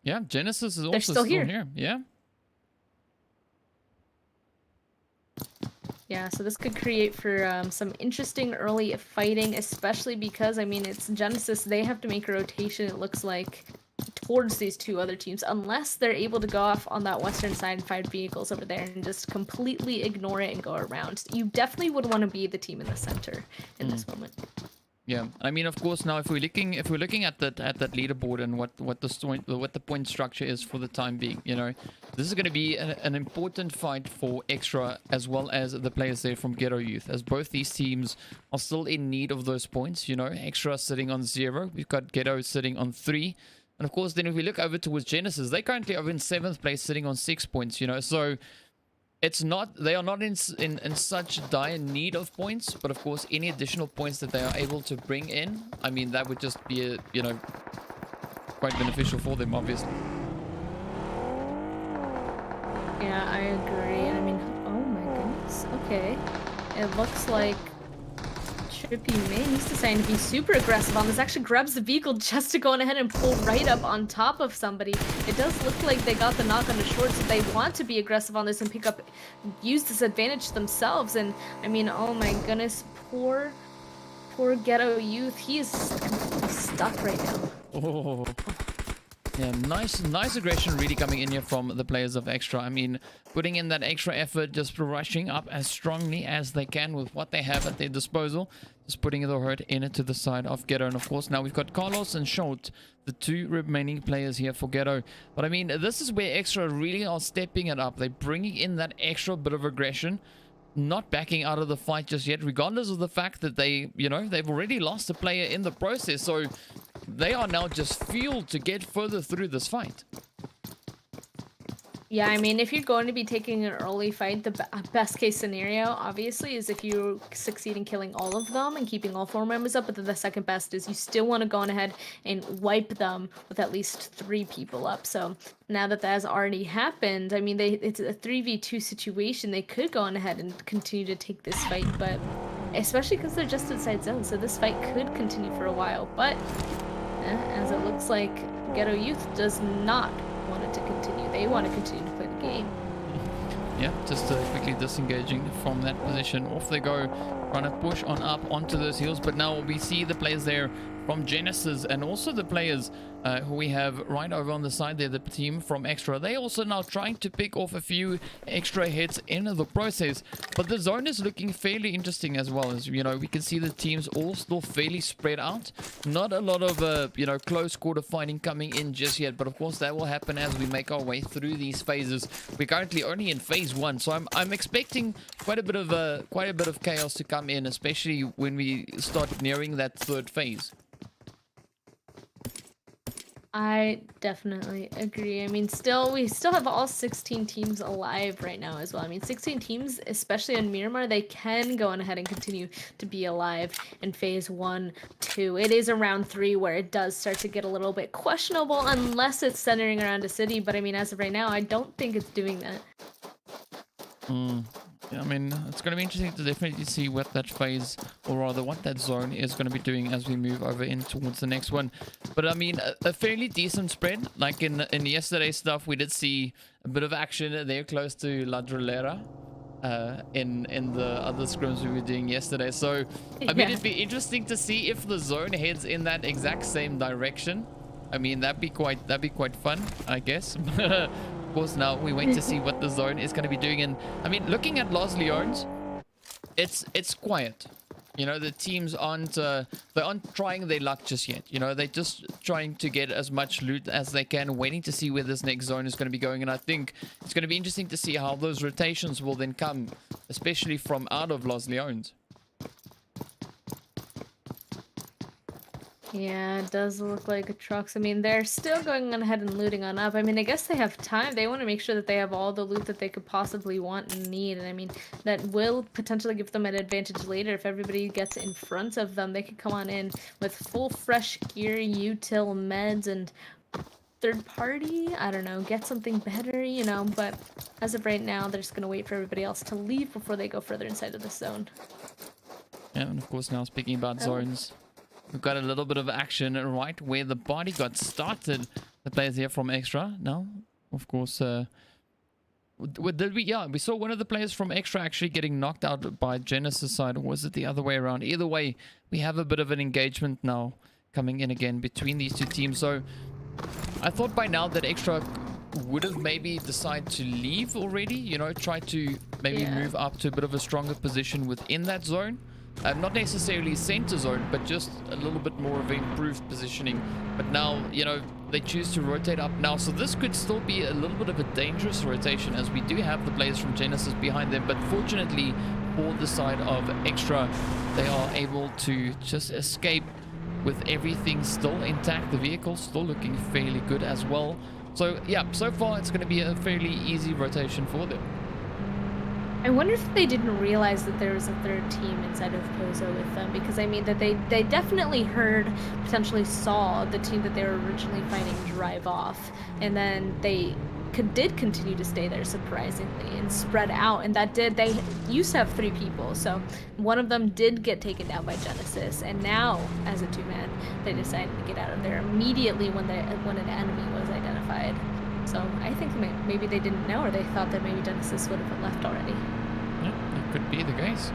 Yeah, Genesis is also still here. Yeah. Yeah, so this could create for some interesting early fighting, especially because, I mean, it's Genesis. They have to make a rotation, it looks like, towards these 2 other teams, unless they're able to go off on that western side and find vehicles over there and just completely ignore it and go around. You definitely would want to be the team in the center in this moment. Yeah, I mean, of course, now if we're looking at that leaderboard and what the point structure is for the time being, you know, this is going to be an important fight for Extra as well as the players there from Ghetto Youth, as both these teams are still in need of those points. You know, Extra sitting on 0, we've got Ghetto sitting on 3, and of course, then if we look over towards Genesis, they currently are in 7th place, sitting on 6 points. You know, so. It's not, they are not in such dire need of points, but of course, any additional points that they are able to bring in, I mean, that would just be, you know, quite beneficial for them, obviously. Yeah, I agree. I mean, oh my goodness. Okay. It looks like Trippy May, he's deciding to be super aggressive on this. Actually grabs the vehicle just to go on ahead and pull right up on top of somebody. It does look like they got the knock on the short, so they want to be aggressive on this and use this advantage themselves. And I mean, oh my goodness, poor Ghetto Youth. He is completely stuck right now. Oh. Yeah, nice aggression really coming in here from the players of Extra. I mean, putting in that extra effort, just rushing up as strongly as they can with what they have at their disposal. Just putting the hurt into the side of Ghetto. And of course, now we've got Carlos and Short, the two remaining players here for Ghetto. But I mean, this is where Extra really are stepping it up. They're bringing in that extra bit of aggression. Not backing out of the fight just yet, regardless of the fact that they, you know, they've already lost a player in the process. So they are now just fueled to get further through this fight. Yeah, I mean, if you're going to be taking an early fight, the best case scenario, obviously, is if you succeed in killing all of them and keeping all 4 members up. But then the second best is you still want to go on ahead and wipe them with at least 3 people up. So now that has already happened, I mean, it's a 3v2 situation. They could go on ahead and continue to take this fight, but especially because they're just inside zone. So this fight could continue for a while. But as it looks like Ghetto Youth does not want it to continue. They want to continue to play the game. Yeah, just quickly disengaging from that position. Off they go, trying to push on up onto those heels. But now we see the players there from Genesis and also the players who we have right over on the side there, the team from Extra. They also now trying to pick off a few extra hits in the process. But the zone is looking fairly interesting as well. As you know, we can see the teams all still fairly spread out. Not a lot of you know, close quarter fighting coming in just yet. But of course that will happen as we make our way through these phases. We're currently only in phase 1, so I'm expecting quite a bit of chaos to come in, especially when we start nearing that 3rd phase. I definitely agree. I mean, we still have all 16 teams alive right now as well. I mean, 16 teams, especially on Miramar, they can go on ahead and continue to be alive in phase 1, 2. It is around 3 where it does start to get a little bit questionable unless it's centering around a city. But I mean, as of right now, I don't think it's doing that. Yeah, I mean, it's going to be interesting to definitely see what that phase, or rather what that zone is going to be doing as we move over in towards the next one. But I mean, a fairly decent spread. Like in yesterday's stuff, we did see a bit of action there close to La Drolera in the other scrims we were doing yesterday. So, I mean, it'd be interesting to see if the zone heads in that exact same direction. I mean, that'd be quite fun, I guess. Of course, now we wait to see what the zone is going to be doing. And I mean, looking at Los Leones, it's quiet. You know, the teams aren't trying their luck just yet. You know, they're just trying to get as much loot as they can, waiting to see where this next zone is going to be going. And I think it's going to be interesting to see how those rotations will then come, especially from out of Los Leones. Yeah, it does look like ATROX. I mean, they're still going on ahead and looting on up. I mean, I guess they have time. They want to make sure that they have all the loot that they could possibly want and need. And I mean, that will potentially give them an advantage later. If everybody gets in front of them, they could come on in with full fresh gear, util, meds, and third party. I don't know, get something better, you know. But as of right now, they're just going to wait for everybody else to leave before they go further inside of the zone. Yeah, and of course, now speaking about zones, we've got a little bit of action right where the party got started. The players here from Extra. Now, of course, we saw one of the players from Extra actually getting knocked out by Genesis side. Or was it the other way around? Either way, we have a bit of an engagement now coming in again between these two teams. So I thought by now that Extra would have maybe decided to leave already. You know, try to maybe move up to a bit of a stronger position within that zone. Not necessarily center zone, but just a little bit more of improved positioning. But now, you know, they choose to rotate up now. So this could still be a little bit of a dangerous rotation, as we do have the players from Genesis behind them. But fortunately for the side of Extra, they are able to just escape with everything still intact. The vehicle still looking fairly good as well. So yeah, so far it's going to be a fairly easy rotation for them. I wonder if they didn't realize that there was a third team inside of Pozo with them, because I mean that they definitely potentially saw the team that they were originally fighting drive off, and then they did continue to stay there surprisingly and spread out, and that did, they used to have 3 people, so one of them did get taken down by Genesis, and now as a 2-man they decided to get out of there immediately when an enemy was identified. So I think maybe they didn't know, or they thought that maybe Genesis would have left already. Yeah, that could be the case.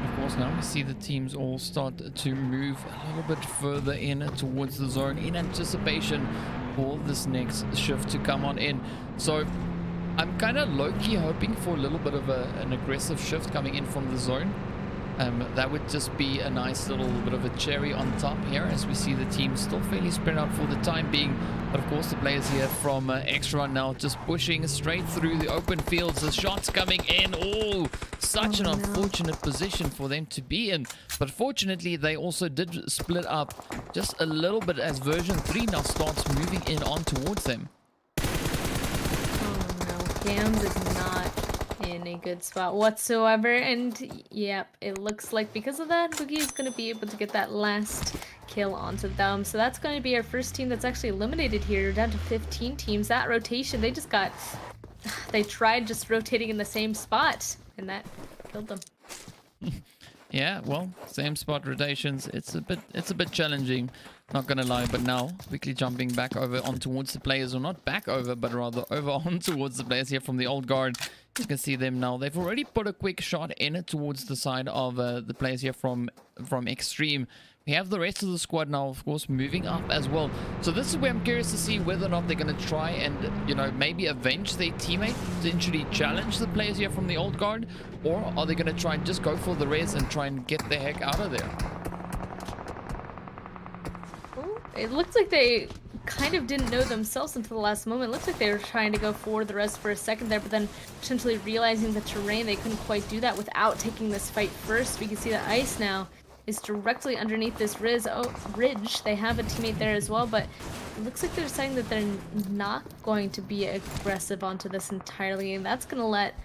Of course, now we see the teams all start to move a little bit further in towards the zone in anticipation for this next shift to come on in. So I'm kind of low-key hoping for a little bit of an aggressive shift coming in from the zone. That would just be a nice little bit of a cherry on top here, as we see the team still fairly spread out for the time being. But of course, the players here from XTREME now just pushing straight through the open fields. The shots coming in. Oh, such an unfortunate position for them to be in. But fortunately, they also did split up just a little bit as version 3 now starts moving in on towards them. Oh no, Gams is not in a good spot whatsoever, and yep, it looks like because of that, Boogie is going to be able to get that last kill onto them. So that's going to be our first team that's actually eliminated here. We're down to 15 teams. That rotation, they tried just rotating in the same spot, and that killed them. Yeah, well, same spot rotations. It's a bit challenging, not gonna lie. But now, quickly jumping back over on towards the players, or not back over, but rather over on towards the players here from the old guard. You can see them now. They've already put a quick shot in towards the side of the players here from XTREME. We have the rest of the squad now, of course, moving up as well. So this is where I'm curious to see whether or not they're going to try and, you know, maybe avenge their teammate, potentially challenge the players here from the old guard, or are they going to try and just go for the res and try and get the heck out of there? Ooh, it looks like they kind of didn't know themselves until the last moment. It looks like they were trying to go for the res for a second there, but then potentially realizing the terrain, they couldn't quite do that without taking this fight first. We can see the ice now is directly underneath this ridge. They have a teammate there as well, but it looks like they're saying that they're not going to be aggressive onto this entirely, and that's going to let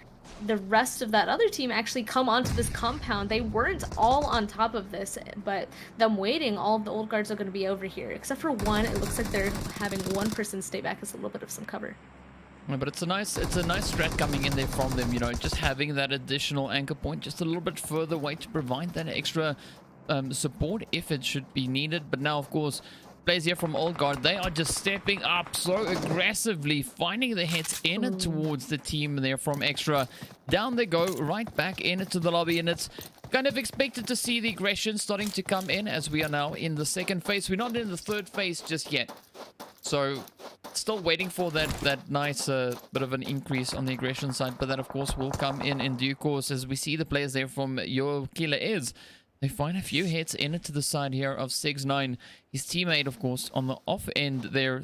the rest of that other team actually come onto this compound. They weren't all on top of this, but them waiting, all of the old guards are going to be over here, except for one. It looks like they're having one person stay back as a little bit of some cover. Yeah, but it's a nice strat coming in there from them, you know, just having that additional anchor point just a little bit further away to provide that extra support if it should be needed. But now, of course, players here from Old Guard, they are just stepping up so aggressively, finding the hits in towards the team there from Extra. Down they go, right back into the lobby, and it's kind of expected to see the aggression starting to come in as we are now in the second phase. We're not in the third phase just yet, so still waiting for that nice bit of an increase on the aggression side, but that of course will come in due course as we see the players there from Your Killer Is. They find a few hits into the side here of 6ix9ine. His teammate, of course, on the off end there,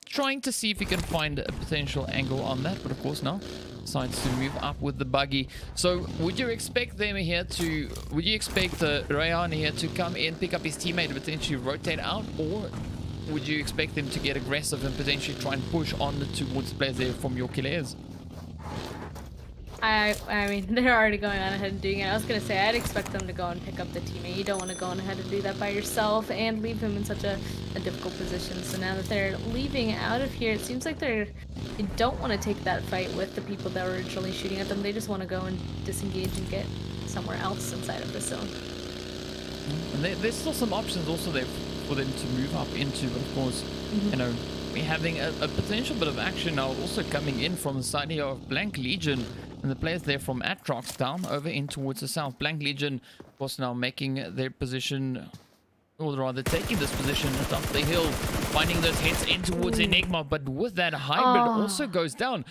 trying to see if he can find a potential angle on that. But of course now decides to move up with the buggy. So would you expect them here to... Would you expect Rayan here to come in, pick up his teammate and potentially rotate out? Or would you expect them to get aggressive and potentially try and push on towards players there from Your Killers? I mean, they're already going on ahead and doing it. I was going to say, I'd expect them to go and pick up the teammate. You don't want to go on ahead and do that by yourself and leave him in such a difficult position. So now that they're leaving out of here, it seems like they don't want to take that fight with the people that were originally shooting at them. They just want to go and disengage and get somewhere else inside of the zone. And there's still some options also there for them to move up into, but of course, you know, we're having a potential bit of action now also coming in from the side here of Blank Legion. And the players there from ATROX down over in towards the south. Blank Legion, of course, now making their position, or rather taking this position atop the hill, finding those hits in towards Enigma. But with that, Hybrid also goes down.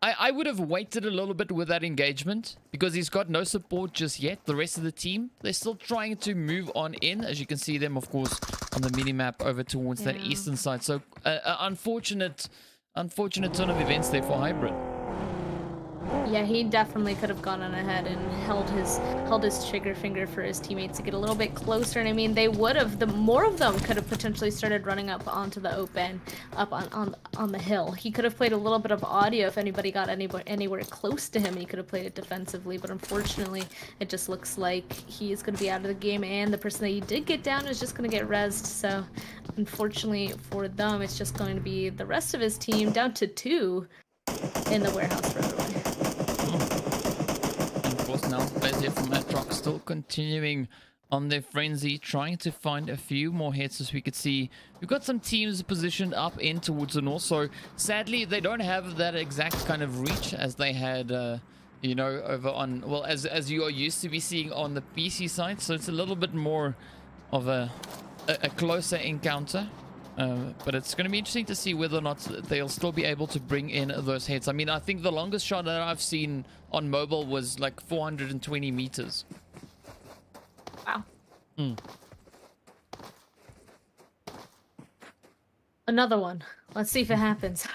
I would have waited a little bit with that engagement because he's got no support just yet. The rest of the team, they're still trying to move on in, as you can see them, of course, on the mini-map over towards that eastern side. So, unfortunate turn of events there for Hybrid. Yeah, he definitely could have gone on ahead and held his trigger finger for his teammates to get a little bit closer. And I mean, they would have, the more of them could have potentially started running up onto the open, up on the hill. He could have played a little bit of audio if anybody got anywhere close to him, and he could have played it defensively. But unfortunately, it just looks like he is going to be out of the game, and the person that he did get down is just going to get rezzed. So unfortunately for them, it's just going to be the rest of his team down to 2. in the warehouse further away. And of course now players here from ATROX still continuing on their frenzy, trying to find a few more hits. As we could see, we've got some teams positioned up in towards the north, so sadly they don't have that exact kind of reach as they had you know, over on, well, as you are used to be seeing on the PC side. So it's a little bit more of a closer encounter, but it's going to be interesting to see whether or not they'll still be able to bring in those hits. I mean, I think the longest shot that I've seen on mobile was like 420 meters. Wow. Another one. Let's see if it happens.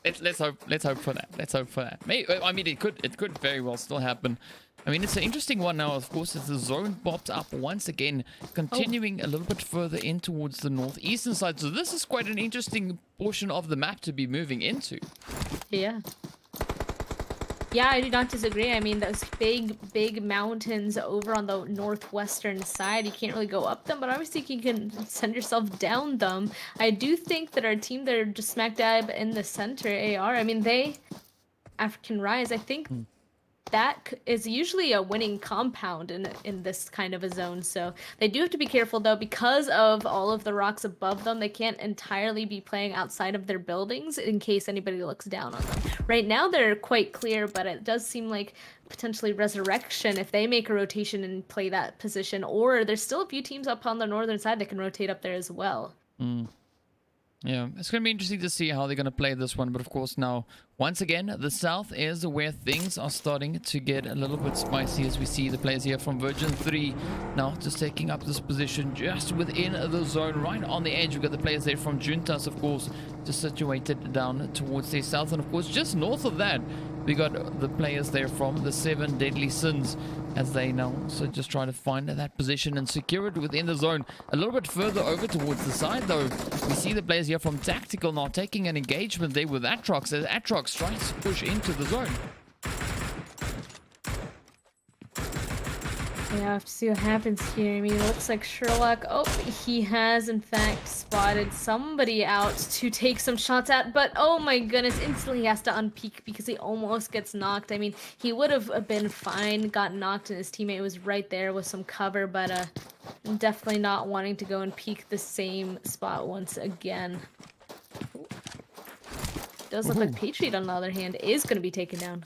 let's hope for that. Let's hope for that. Maybe, I mean, it could very well still happen. I mean, it's an interesting one now, of course, as the zone pops up once again, continuing a little bit further in towards the northeastern side. So this is quite an interesting portion of the map to be moving into. Yeah. Yeah, I do not disagree. I mean, those big mountains over on the northwestern side, you can't really go up them, but obviously you can send yourself down them. I do think that our team, they're just smack dab in the center, AR. I mean, African Rise, I think that is usually a winning compound in this kind of a zone. So they do have to be careful, though, because of all of the rocks above them. They can't entirely be playing outside of their buildings in case anybody looks down on them. Right now they're quite clear, but it does seem like potentially Resurrection, if they make a rotation and play that position, or there's still a few teams up on the northern side that can rotate up there as well. Yeah, it's going to be interesting to see how they're going to play this one. But of course now, once again, the south is where things are starting to get a little bit spicy, as we see the players here from Virgin 3 now just taking up this position just within the zone, right on the edge. We've got the players there from Juntas, of course, just situated down towards the south. And of course, just north of that, we got the players there from the 7 Deadly Sins, as they now also just try to find that position and secure it within the zone. A little bit further over towards the side, though, we see the players here from Tactical now taking an engagement there with ATROX, as ATROX tries to push into the zone. Yeah, I have to see what happens here. I mean, it looks like Sherlock, oh, he has in fact spotted somebody out to take some shots at, but oh my goodness, instantly he has to unpeak because he almost gets knocked. I mean, he would have been fine, got knocked, and his teammate was right there with some cover, but definitely not wanting to go and peek the same spot once again. Does look like Patriot, on the other hand, is going to be taken down.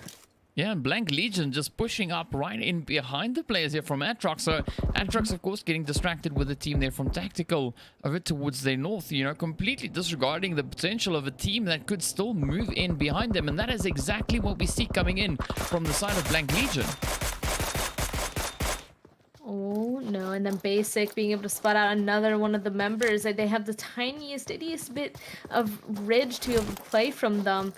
Yeah, and Blank Legion just pushing up right in behind the players here from ATROX. So ATROX, of course, getting distracted with the team there from Tactical over towards their north, you know, completely disregarding the potential of a team that could still move in behind them. And that is exactly what we see coming in from the side of Blank Legion. Oh no, and then Basic being able to spot out another one of the members. They have the tiniest bit of ridge to be able to play from them.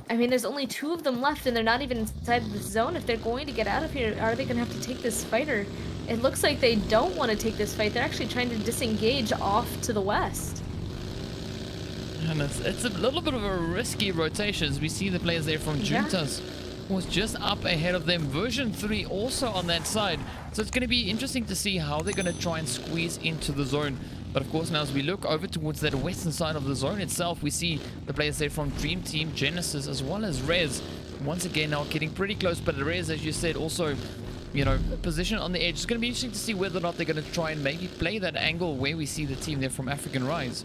I mean, there's only 2 of them left, and they're not even inside the zone. If they're going to get out of here, are they going to have to take this fighter? It looks like they don't want to take this fight. They're actually trying to disengage off to the west. And it's a little bit of a risky rotation, as we see the players there from Juntas was just up ahead of them. Version 3 also on that side. So it's going to be interesting to see how they're going to try and squeeze into the zone. But of course, now as we look over towards that western side of the zone itself, we see the players there from Dream Team, Genesis, as well as Rez. Once again, now getting pretty close. But Rez, as you said, also, you know, position on the edge. It's going to be interesting to see whether or not they're going to try and maybe play that angle where we see the team there from African Rise.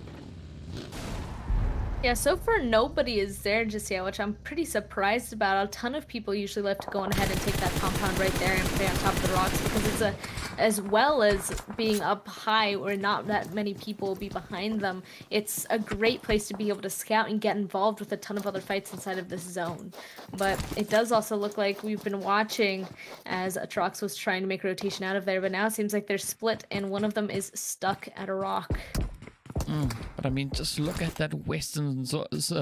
Yeah, so far nobody is there just yet, which I'm pretty surprised about. A ton of people usually love to go on ahead and take that compound right there and play on top of the rocks, because it's as well as being up high where not that many people will be behind them, it's a great place to be able to scout and get involved with a ton of other fights inside of this zone. But it does also look like we've been watching as ATROX was trying to make a rotation out of there, but now it seems like they're split and one of them is stuck at a rock. But I mean, just look at that western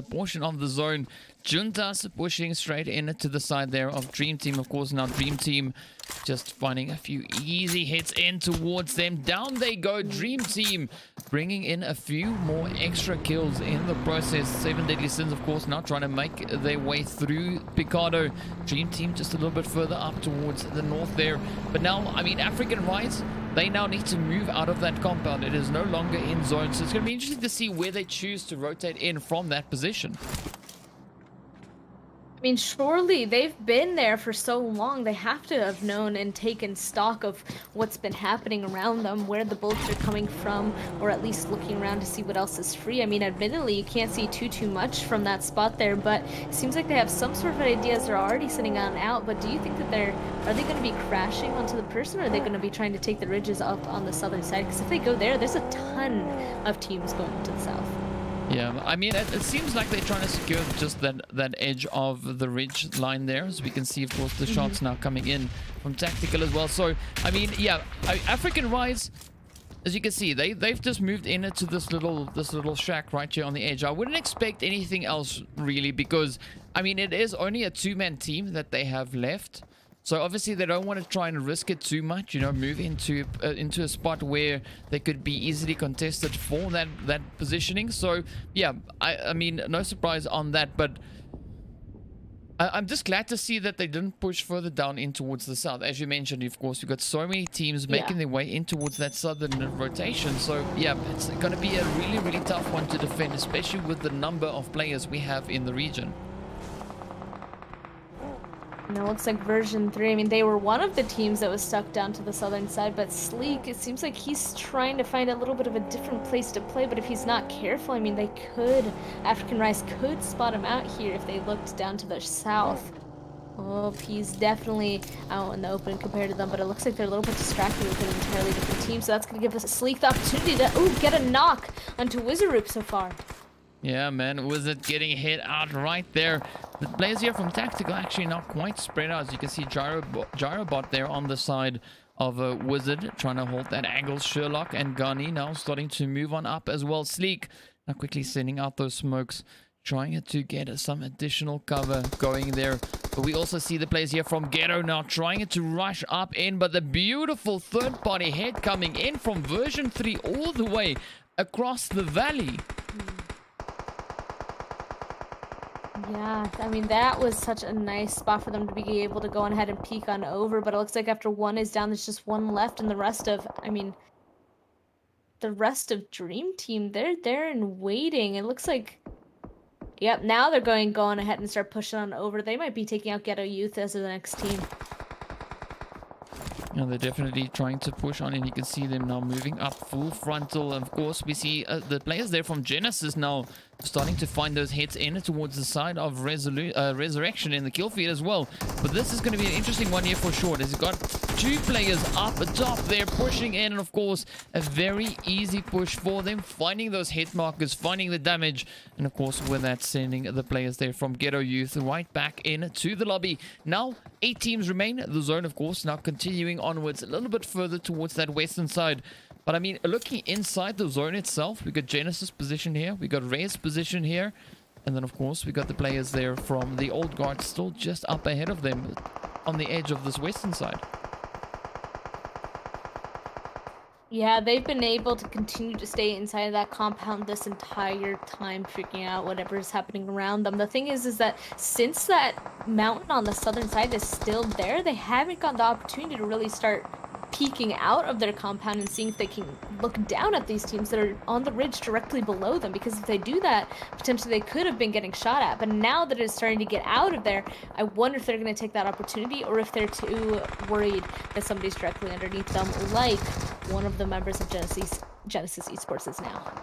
portion of the zone. Juntas pushing straight in to the side there of Dream Team. Of course, now Dream Team just finding a few easy hits in towards them. Down they go, Dream Team bringing in a few more extra kills in the process. 7 Deadly Sins, of course, now trying to make their way through Picardo. Dream Team just a little bit further up towards the north there. But now, I mean, African Rise, they now need to move out of that compound. It is no longer in zone, so it's going to be interesting to see where they choose to rotate in from that position. I mean, surely they've been there for so long. They have to have known and taken stock of what's been happening around them, where the bullets are coming from, or at least looking around to see what else is free. I mean, admittedly, you can't see too much from that spot there, but it seems like they have some sort of ideas. They're already sitting on out, but do you think that are they going to be crashing onto the person, or are they going to be trying to take the ridges up on the southern side? Because if they go there, there's a ton of teams going to the south. Yeah, I mean, it seems like they're trying to secure just that edge of the ridge line there. As we can see, of course, the shots now coming in from Tactical as well. So, I mean, yeah, African Rise, as you can see, they've just moved into this little shack right here on the edge. I wouldn't expect anything else really, because, I mean, it is only a two-man team that they have left. So obviously they don't want to try and risk it too much, you know, move into a spot where they could be easily contested for that positioning. So yeah, I mean, no surprise on that, but I'm just glad to see that they didn't push further down in towards the south. As you mentioned, of course, we've got so many teams making their way in towards that southern rotation. So yeah, it's going to be a really tough one to defend, especially with the number of players we have in the region. And it looks like version 3, I mean, they were one of the teams that was stuck down to the southern side, but Sleek, it seems like he's trying to find a little bit of a different place to play, but if he's not careful, I mean, African Rise could spot him out here if they looked down to the south. Oh, he's definitely out in the open compared to them, but it looks like they're a little bit distracted with an entirely different team, so that's going to give us Sleek the opportunity to, get a knock onto Wizardroop so far. Yeah, man, Wizard getting hit out right there. The players here from Tactical actually not quite spread out. As you can see, Gyrobot there on the side of Wizard, trying to hold that angle. Sherlock and Gunny now starting to move on up as well. Sleek now quickly sending out those smokes, trying to get some additional cover going there. But we also see the players here from Ghetto now trying to rush up in, but the beautiful third-party head coming in from version 3 all the way across the valley. Yeah, I mean, that was such a nice spot for them to be able to go on ahead and peek on over, but it looks like after one is down, there's just one left, and the rest of Dream Team, they're there and waiting. It looks like, yep, now they're going ahead and start pushing on over. They might be taking out Ghetto Youth as the next team. Yeah, they're definitely trying to push on, and you can see them now moving up full frontal. Of course, we see the players there from Genesis now starting to find those hits in towards the side of Resurrection in the kill feed as well. But this is going to be an interesting one here for sure. He's got two players up atop there pushing in, and of course, a very easy push for them, finding those hit markers, finding the damage, and of course, with that, sending the players there from Ghetto Youth right back into the lobby. Now, 8 teams remain. The zone, of course, now continuing onwards a little bit further towards that western side. But I mean, looking inside the zone itself, we got Genesis position here, we got Ray's position here, and then of course we got the players there from the old guard still just up ahead of them on the edge of this western side. Yeah, they've been able to continue to stay inside of that compound this entire time, freaking out whatever is happening around them. The thing is that since that mountain on the southern side is still there, they haven't got the opportunity to really start peeking out of their compound and seeing if they can look down at these teams that are on the ridge directly below them, because if they do that, potentially they could have been getting shot at. But now that it's starting to get out of there, I wonder if they're going to take that opportunity, or if they're too worried that somebody's directly underneath them, like one of the members of Genesis eSports is now.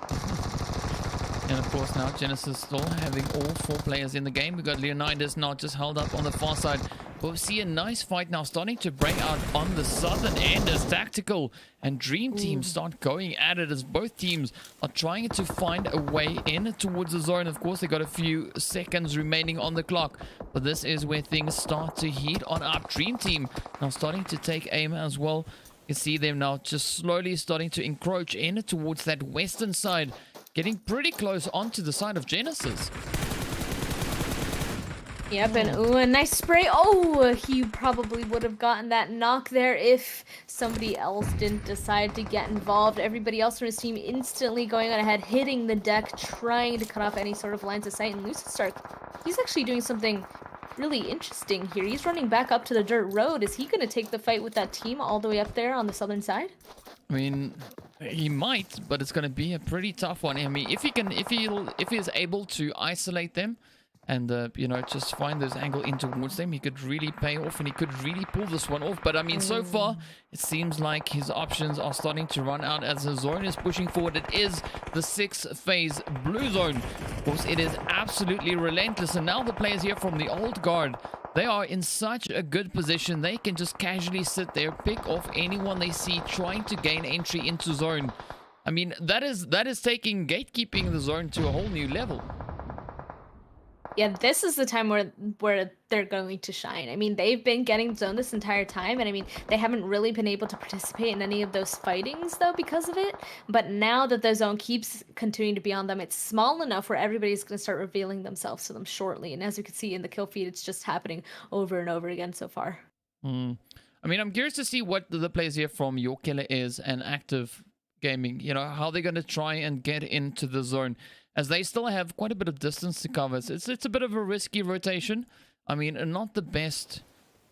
And of course now Genesis still having all 4 players in the game. We got Leonidas now just held up on the far side. But we see a nice fight now starting to break out on the southern end as Tactical and Dream Team start going at it, as both teams are trying to find a way in towards the zone. Of course, they got a few seconds remaining on the clock, but this is where things start to heat on up. Dream Team now starting to take aim as well. You can see them now just slowly starting to encroach in towards that western side, getting pretty close onto the side of Genesis. Yep, and ooh, a nice spray. Oh, he probably would have gotten that knock there if somebody else didn't decide to get involved. Everybody else from his team instantly going on ahead, hitting the deck, trying to cut off any sort of lines of sight. And Lucid Stark, he's actually doing something really interesting here. He's running back up to the dirt road. Is he going to take the fight with that team all the way up there on the southern side? I mean, he might, but it's going to be a pretty tough one. I mean, if he is able to isolate them and you know, just find those angle in towards them. He could really pay off, and he could really pull this one off. But I mean, so far it seems like his options are starting to run out as the zone is pushing forward. It is the 6-phase blue zone. Of course, it is absolutely relentless, and now the players here from the old guard, they are in such a good position. They can just casually sit there, pick off anyone they see trying to gain entry into zone. I mean, that is taking gatekeeping the zone to a whole new level. Yeah, this is the time where they're going to shine. I mean, they've been getting zoned this entire time, and I mean, they haven't really been able to participate in any of those fightings, though, because of it. But now that the zone keeps continuing to be on them, it's small enough where everybody's going to start revealing themselves to them shortly. And as you can see in the kill feed, it's just happening over and over again so far. I mean, I'm curious to see what the players here from Your Killer is and Active Gaming, you know, how they're going to try and get into the zone, as they still have quite a bit of distance to cover. So it's a bit of a risky rotation. I mean, not the best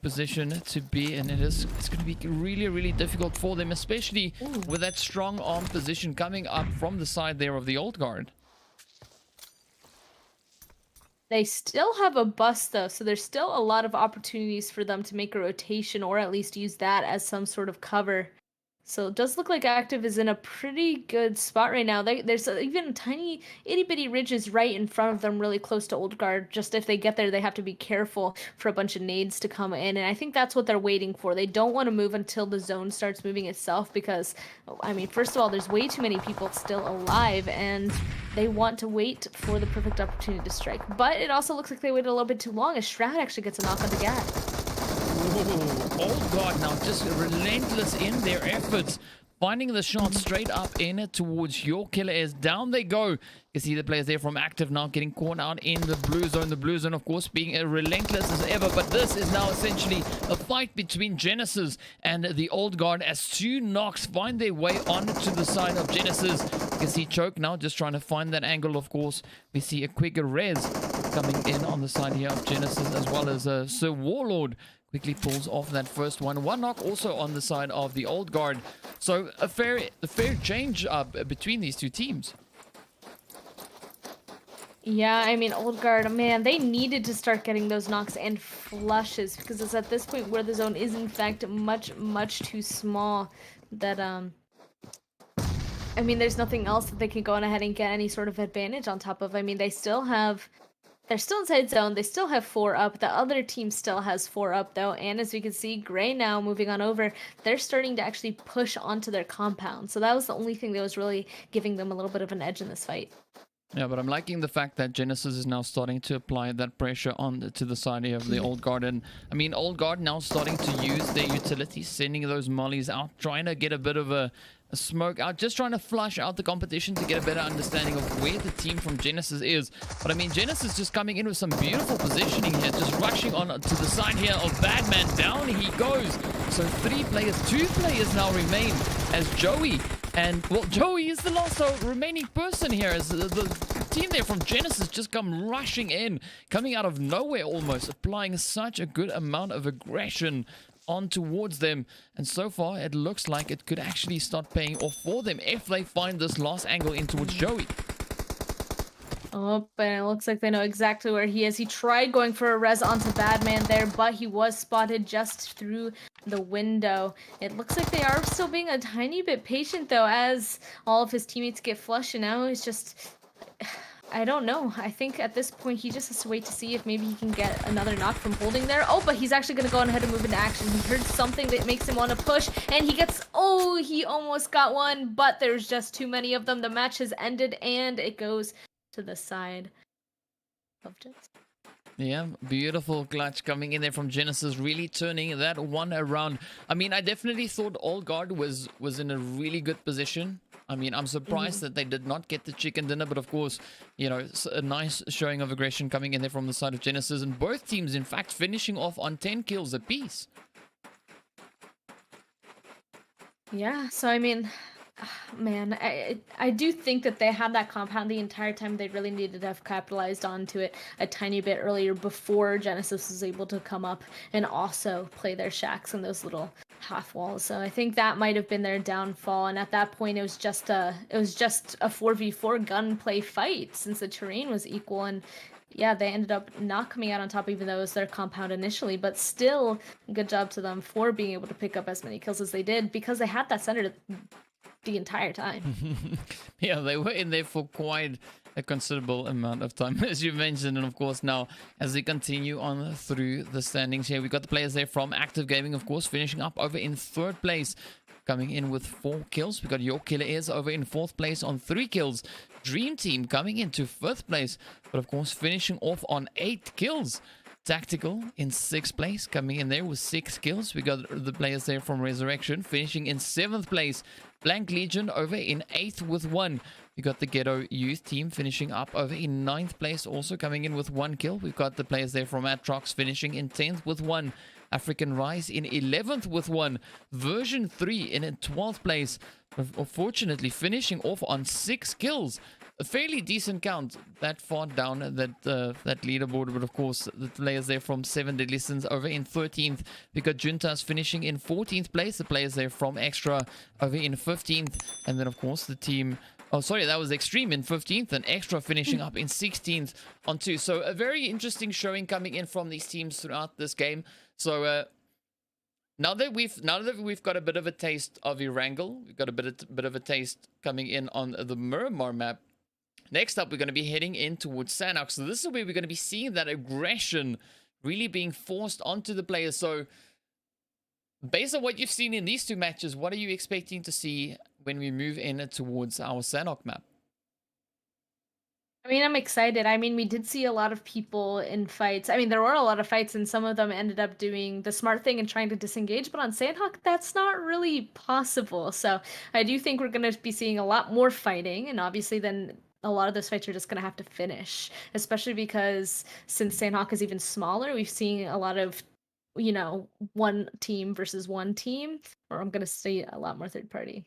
position to be in. It's going to be really, really difficult for them, especially with that strong arm position coming up from the side there of the old guard. They still have a bust, though, so there's still a lot of opportunities for them to make a rotation, or at least use that as some sort of cover. So it does look like Active is in a pretty good spot right now. There's even tiny itty-bitty ridges right in front of them, really close to Old Guard. Just if they get there, they have to be careful for a bunch of nades to come in. And I think that's what they're waiting for. They don't want to move until the zone starts moving itself because, I mean, first of all, there's way too many people still alive, and they want to wait for the perfect opportunity to strike. But it also looks like they waited a little bit too long, as Shroud actually gets a knock on the gas. Oh god, now just relentless in their efforts, finding the shot straight up in towards Your Killer. As down they go. You see the players there from Active now getting caught out in the blue zone. The blue zone, of course, being as relentless as ever. But this is now essentially a fight between Genesis and the old guard, as two knocks find their way onto the side of Genesis. You can see Choke now just trying to find that angle, of course. We see a quicker res coming in on the side here of Genesis, as well as Sir Warlord quickly pulls off that first one. One knock also on the side of the old guard. So a fair change up between these two teams. Yeah, I mean, Old Guard, man, they needed to start getting those knocks and flushes, because it's at this point where the zone is, in fact, much too small that, I mean, there's nothing else that they can go on ahead and get any sort of advantage on top of. I mean, they're still inside zone. They still have 4 up. The other team still has 4 up, though. And as we can see, Gray now moving on over, they're starting to actually push onto their compound. So that was the only thing that was really giving them a little bit of an edge in this fight. Yeah, but I'm liking the fact that Genesis is now starting to apply that pressure on to the side of the old guard. And I mean, old guard now starting to use their utilities, sending those mollies out, trying to get a bit of a smoke out, just trying to flush out the competition to get a better understanding of where the team from Genesis is. But I mean, Genesis just coming in with some beautiful positioning here, just rushing on to the side here of Badman. Down he goes. So 3 players, 2 players now remain, as Joey, and well, Joey is the last remaining person here, as the team there from Genesis just come rushing in, coming out of nowhere almost, applying such a good amount of aggression on towards them. And so far it looks like it could actually start paying off for them if they find this last angle in towards Joey. Oh, and it looks like they know exactly where he is. He tried going for a res onto Badman there, but he was spotted just through the window. It looks like they are still being a tiny bit patient, though, as all of his teammates get flushed, and now it's just, I don't know. I think at this point he just has to wait to see if maybe he can get another knock from holding there. Oh, but he's actually going to go on ahead and move into action. He heard something that makes him want to push, and he gets, oh, he almost got one, but there's just too many of them. The match has ended, and it goes to the side of Jets. Yeah, beautiful clutch coming in there from Genesis, really turning that one around. I mean, I definitely thought Old Guard was in a really good position. I mean, I'm surprised that they did not get the chicken dinner, but of course, you know, it's a nice showing of aggression coming in there from the side of Genesis, and both teams, in fact, finishing off on 10 kills apiece. Yeah, so I mean, man, I do think that they had that compound the entire time. They really needed to have capitalized onto it a tiny bit earlier before Genesis was able to come up and also play their shacks and those little half walls. So I think that might have been their downfall. And at that point, it was just a 4v4 gunplay fight, since the terrain was equal. And yeah, they ended up not coming out on top, even though it was their compound initially, but still, good job to them for being able to pick up as many kills as they did, because they had that center the entire time. Yeah, they were in there for quite a considerable amount of time, as you mentioned. And of course, now as we continue on through the standings here, we got the players there from Active Gaming, of course, finishing up over in 3rd place, coming in with 4 kills. We got Your Killer Is over in 4th place on 3 kills. Dream Team coming into 5th place, but of course finishing off on 8 kills. Tactical in 6th place, coming in there with 6 kills. We got the players there from Resurrection finishing in 7th place. Blank Legion over in 8th with 1. We got the Ghetto Youth team finishing up over in 9th place, also coming in with 1 kill. We've got the players there from ATROX finishing in 10th with 1. African Rise in 11th with 1. Version 3 in 12th place, unfortunately finishing off on 6 kills. A fairly decent count that far down that leaderboard, but of course the players there from 7 Deadly Sins over in 13th. We got Juntas finishing in 14th place, the players there from Extra over in 15th, and then of course the team, oh sorry, that was Extreme in 15th and Extra finishing up in 16th on 2. So a very interesting showing coming in from these teams throughout this game. So now that we've got a bit of a taste of Erangel, we've got a bit of a taste coming in on the Miramar map. Next up, we're going to be heading in towards Sanhok. So this is where we're going to be seeing that aggression really being forced onto the players. So based on what you've seen in these 2 matches, what are you expecting to see when we move in towards our Sanhok map? I mean, I'm excited. I mean, we did see a lot of people in fights. I mean, there were a lot of fights, and some of them ended up doing the smart thing and trying to disengage. But on Sanhok, that's not really possible. So I do think we're going to be seeing a lot more fighting, and obviously then a lot of those fights are just going to have to finish, especially because since Sanhok is even smaller, we've seen a lot of, you know, one team versus one team, or I'm going to say a lot more third party.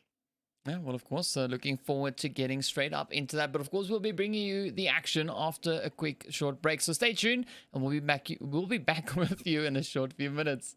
Yeah, well, of course, looking forward to getting straight up into that. But of course, we'll be bringing you the action after a quick short break. So stay tuned, and we'll be back. We'll be back with you in a short few minutes.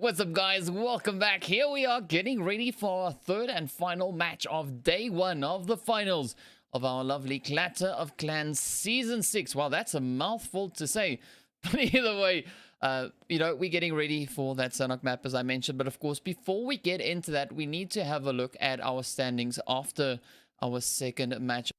What's up, guys? Welcome back. Here we are getting ready for our third and final match of day 1 of the finals of our lovely Clatter of Clans Season 6. Well, that's a mouthful to say. But either way, you know, we're getting ready for that Sanhok map, as I mentioned. But of course, before we get into that, we need to have a look at our standings after our second match.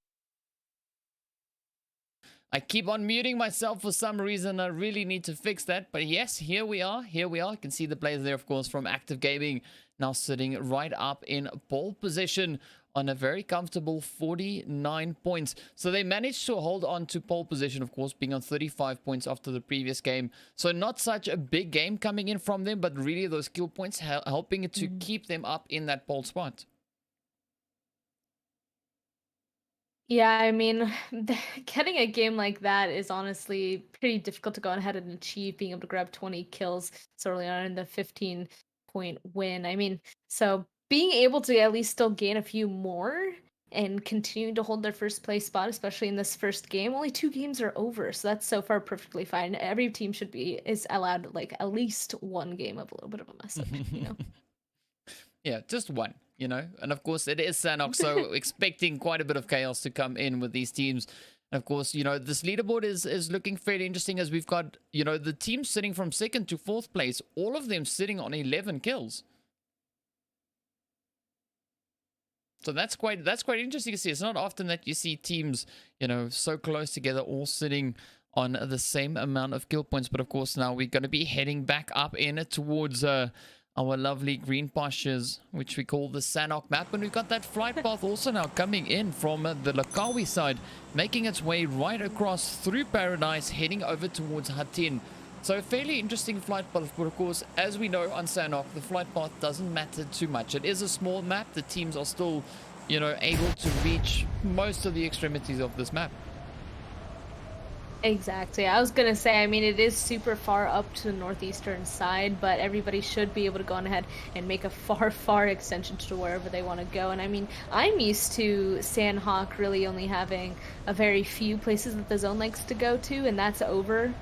I keep on muting myself for some reason. I really need to fix that. But yes, here we are. Here we are. You can see the players there, of course, from Active Gaming. Now sitting right up in pole position on a very comfortable 49 points. So they managed to hold on to pole position, of course, being on 35 points after the previous game. So not such a big game coming in from them, but really those skill points helping to keep them up in that pole spot. Yeah, I mean, getting a game like that is honestly pretty difficult to go ahead and achieve, being able to grab 20 kills so early on in the 15-point win. I mean, so being able to at least still gain a few more and continue to hold their first place spot, especially in this first game, only 2 games are over, so that's so far perfectly fine. Every team is allowed like at least 1 game of a little bit of a mess up, you know? Yeah, just 1. You know, and of course it is Sanhok, so expecting quite a bit of chaos to come in with these teams. And of course, you know, this leaderboard is looking fairly interesting, as we've got, you know, the teams sitting from 2nd to 4th place, all of them sitting on 11 kills. So that's quite interesting to see. It's not often that you see teams, you know, so close together, all sitting on the same amount of kill points. But of course, now we're going to be heading back up in towards our lovely green pastures, which we call the Sanhok map. And we've got that flight path also now coming in from the Lakawi side, making its way right across through Paradise, heading over towards Hatin. So a fairly interesting flight path, but of course, as we know on Sanhok, the flight path doesn't matter too much. It is a small map. The teams are still, you know, able to reach most of the extremities of this map. Exactly. I was going to say, I mean, it is super far up to the northeastern side, but everybody should be able to go on ahead and make a far extension to wherever they want to go. And I mean, I'm used to Sanhok really only having a very few places that the zone likes to go to, and that's over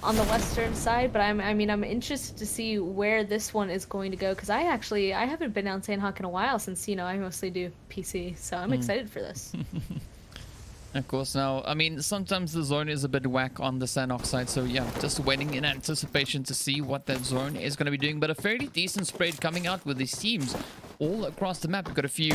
on the western side. But I'm interested to see where this one is going to go, because I haven't been down Sanhok in a while, since, you know, I mostly do PC, so I'm excited for this. Of course, now, I mean, sometimes the zone is a bit whack on the Sanhok side, so yeah, just waiting in anticipation to see what that zone is going to be doing. But a fairly decent spread coming out with these teams all across the map. We've got a few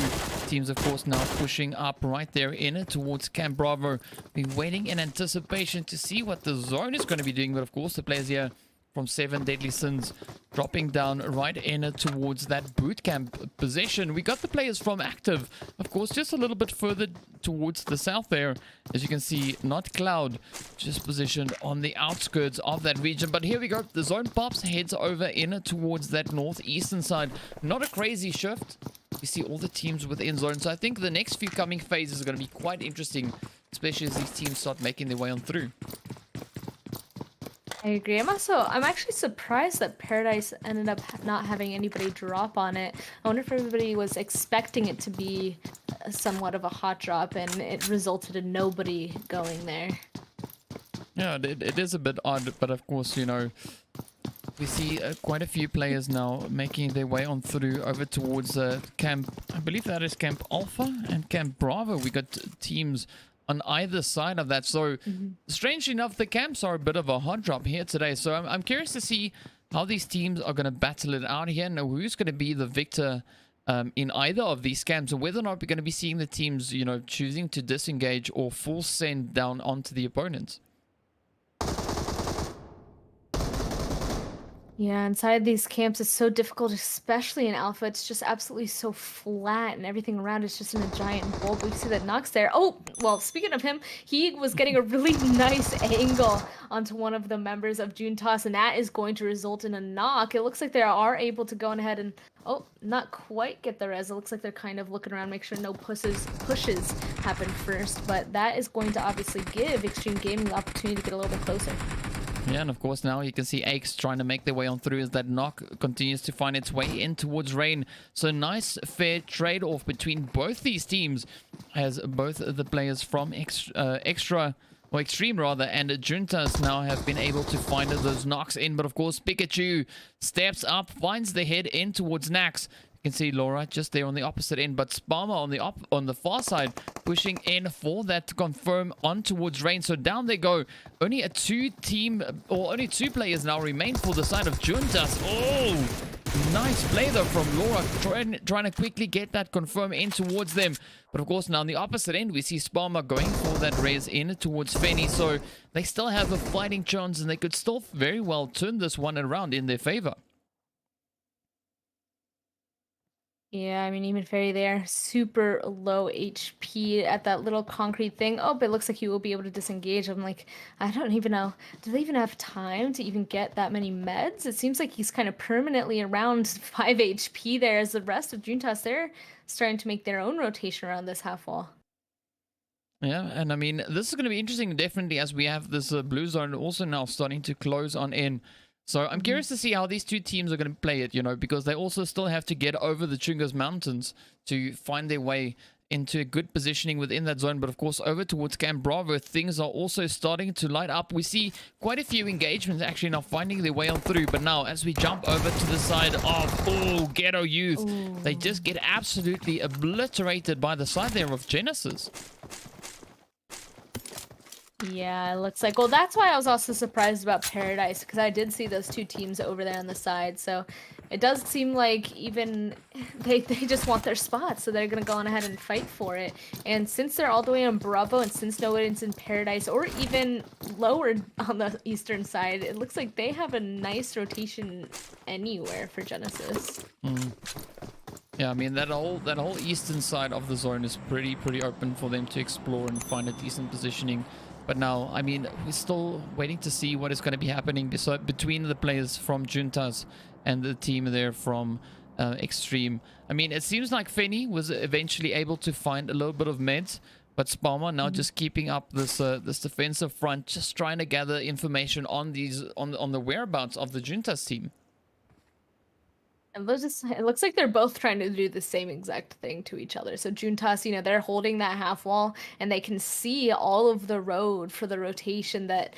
teams, of course, now pushing up right there in towards Camp Bravo. Been waiting in anticipation to see what the zone is going to be doing, but of course, the players here from 7 Deadly Sins dropping down right in towards that boot camp position. We got the players from Active, of course, just a little bit further towards the south there. As you can see, not Cloud, just positioned on the outskirts of that region. But here we go. The zone pops, heads over in towards that northeastern side. Not a crazy shift. You see all the teams within zone. So I think the next few coming phases are going to be quite interesting, especially as these teams start making their way on through. I agree. I'm actually surprised that Paradise ended up not having anybody drop on it. I wonder if everybody was expecting it to be somewhat of a hot drop, and it resulted in nobody going there. Yeah, it is a bit odd, but of course, you know, we see quite a few players now making their way on through over towards Camp, I believe that is Camp Alpha and Camp Bravo. We got teams on either side of that. So strangely enough, the camps are a bit of a hot drop here today. So I'm curious to see how these teams are going to battle it out here, and who's going to be the victor in either of these camps, and whether or not we're going to be seeing the teams, you know, choosing to disengage or full send down onto the opponents. Yeah, inside these camps is so difficult, especially in Alpha. It's just absolutely so flat, and everything around is just in a giant bowl. We see that Nox there. Oh, well, speaking of him, he was getting a really nice angle onto one of the members of JUNTAS, and that is going to result in a knock. It looks like they are able to go ahead and, oh, not quite get the res. It looks like they're kind of looking around, make sure no pushes happen first, but that is going to obviously give XTREME Gaming the opportunity to get a little bit closer. Yeah, and of course now you can see Aches trying to make their way on through as that knock continues to find its way in towards Rain. So nice fair trade-off between both these teams, as both the players from Extra or Extreme rather, and the Juntas now have been able to find those knocks in. But of course, Pikachu steps up, finds the head in towards Nax. You can see Laura just there on the opposite end, but Sparma on the far side pushing in for that to confirm on towards Rain. So down they go. Only only two players now remain for the side of Juntas. Oh, nice play though from Laura, trying to quickly get that confirm in towards them. But of course now on the opposite end we see Sparma going for that res in towards Fenny. So they still have a fighting chance and they could still very well turn this one around in their favor. Yeah, I mean, even Fairy there, super low HP at that little concrete thing. Oh, but it looks like he will be able to disengage. I'm like, I don't even know. Do they even have time to even get that many meds? It seems like he's kind of permanently around 5 HP there, as the rest of Juntas, they're starting to make their own rotation around this half wall. Yeah, and I mean, this is going to be interesting, definitely, as we have this blue zone also now starting to close on in. So I'm curious to see how these two teams are going to play it, you know, because they also still have to get over the Chungas Mountains to find their way into a good positioning within that zone. But of course, over towards Camp Bravo, things are also starting to light up. We see quite a few engagements actually now finding their way on through. But now, as we jump over to the side of, Ghetto Youth, they just get absolutely obliterated by the side there of Genesis. Yeah, it looks like. Well, that's why I was also surprised about Paradise, because I did see those two teams over there on the side. So it does seem like even they just want their spot, so they're going to go on ahead and fight for it. And since they're all the way on Bravo, and since no one's in Paradise, or even lower on the eastern side, it looks like they have a nice rotation anywhere for Genesis. Yeah, I mean, that whole eastern side of the zone is pretty open for them to explore and find a decent positioning. But now, I mean, we're still waiting to see what is going to be happening between the players from Juntas and the team there from Extreme. I mean, it seems like Fenny was eventually able to find a little bit of meds, but Sparma now just keeping up this defensive front, just trying to gather information on the whereabouts of the Juntas team. And it looks like they're both trying to do the same exact thing to each other. So Juntas, you know, they're holding that half wall and they can see all of the road for the rotation that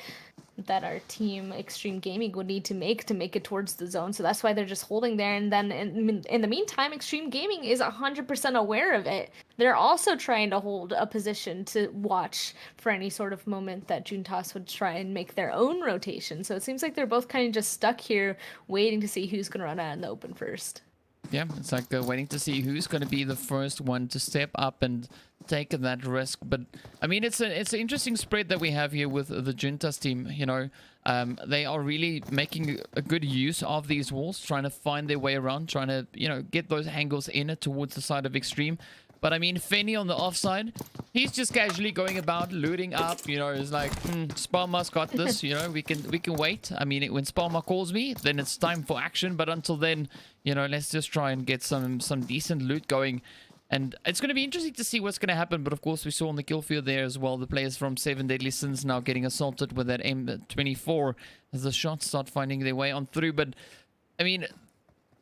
our team Extreme Gaming would need to make it towards the zone. So that's why they're just holding there. And then in the meantime, Extreme Gaming is 100% aware of it. They're also trying to hold a position to watch for any sort of moment that Juntas would try and make their own rotation. So it seems like they're both kind of just stuck here waiting to see who's going to run out in the open first. Yeah, it's like waiting to see who's going to be the first one to step up and take that risk. But I mean, it's an interesting spread that we have here with the Juntas team. You know, they are really making a good use of these walls, trying to find their way around, trying to, you know, get those angles in towards the side of Extreme. But I mean, Fenny on the offside, he's just casually going about looting up. You know, it's like, Sparma's got this. You know, we can wait. I mean, when Sparma calls me, then it's time for action. But until then, you know, let's just try and get some decent loot going. And it's going to be interesting to see what's going to happen. But of course, we saw on the kill field there as well, the players from 7 Deadly Sins now getting assaulted with that M24 as the shots start finding their way on through. But I mean,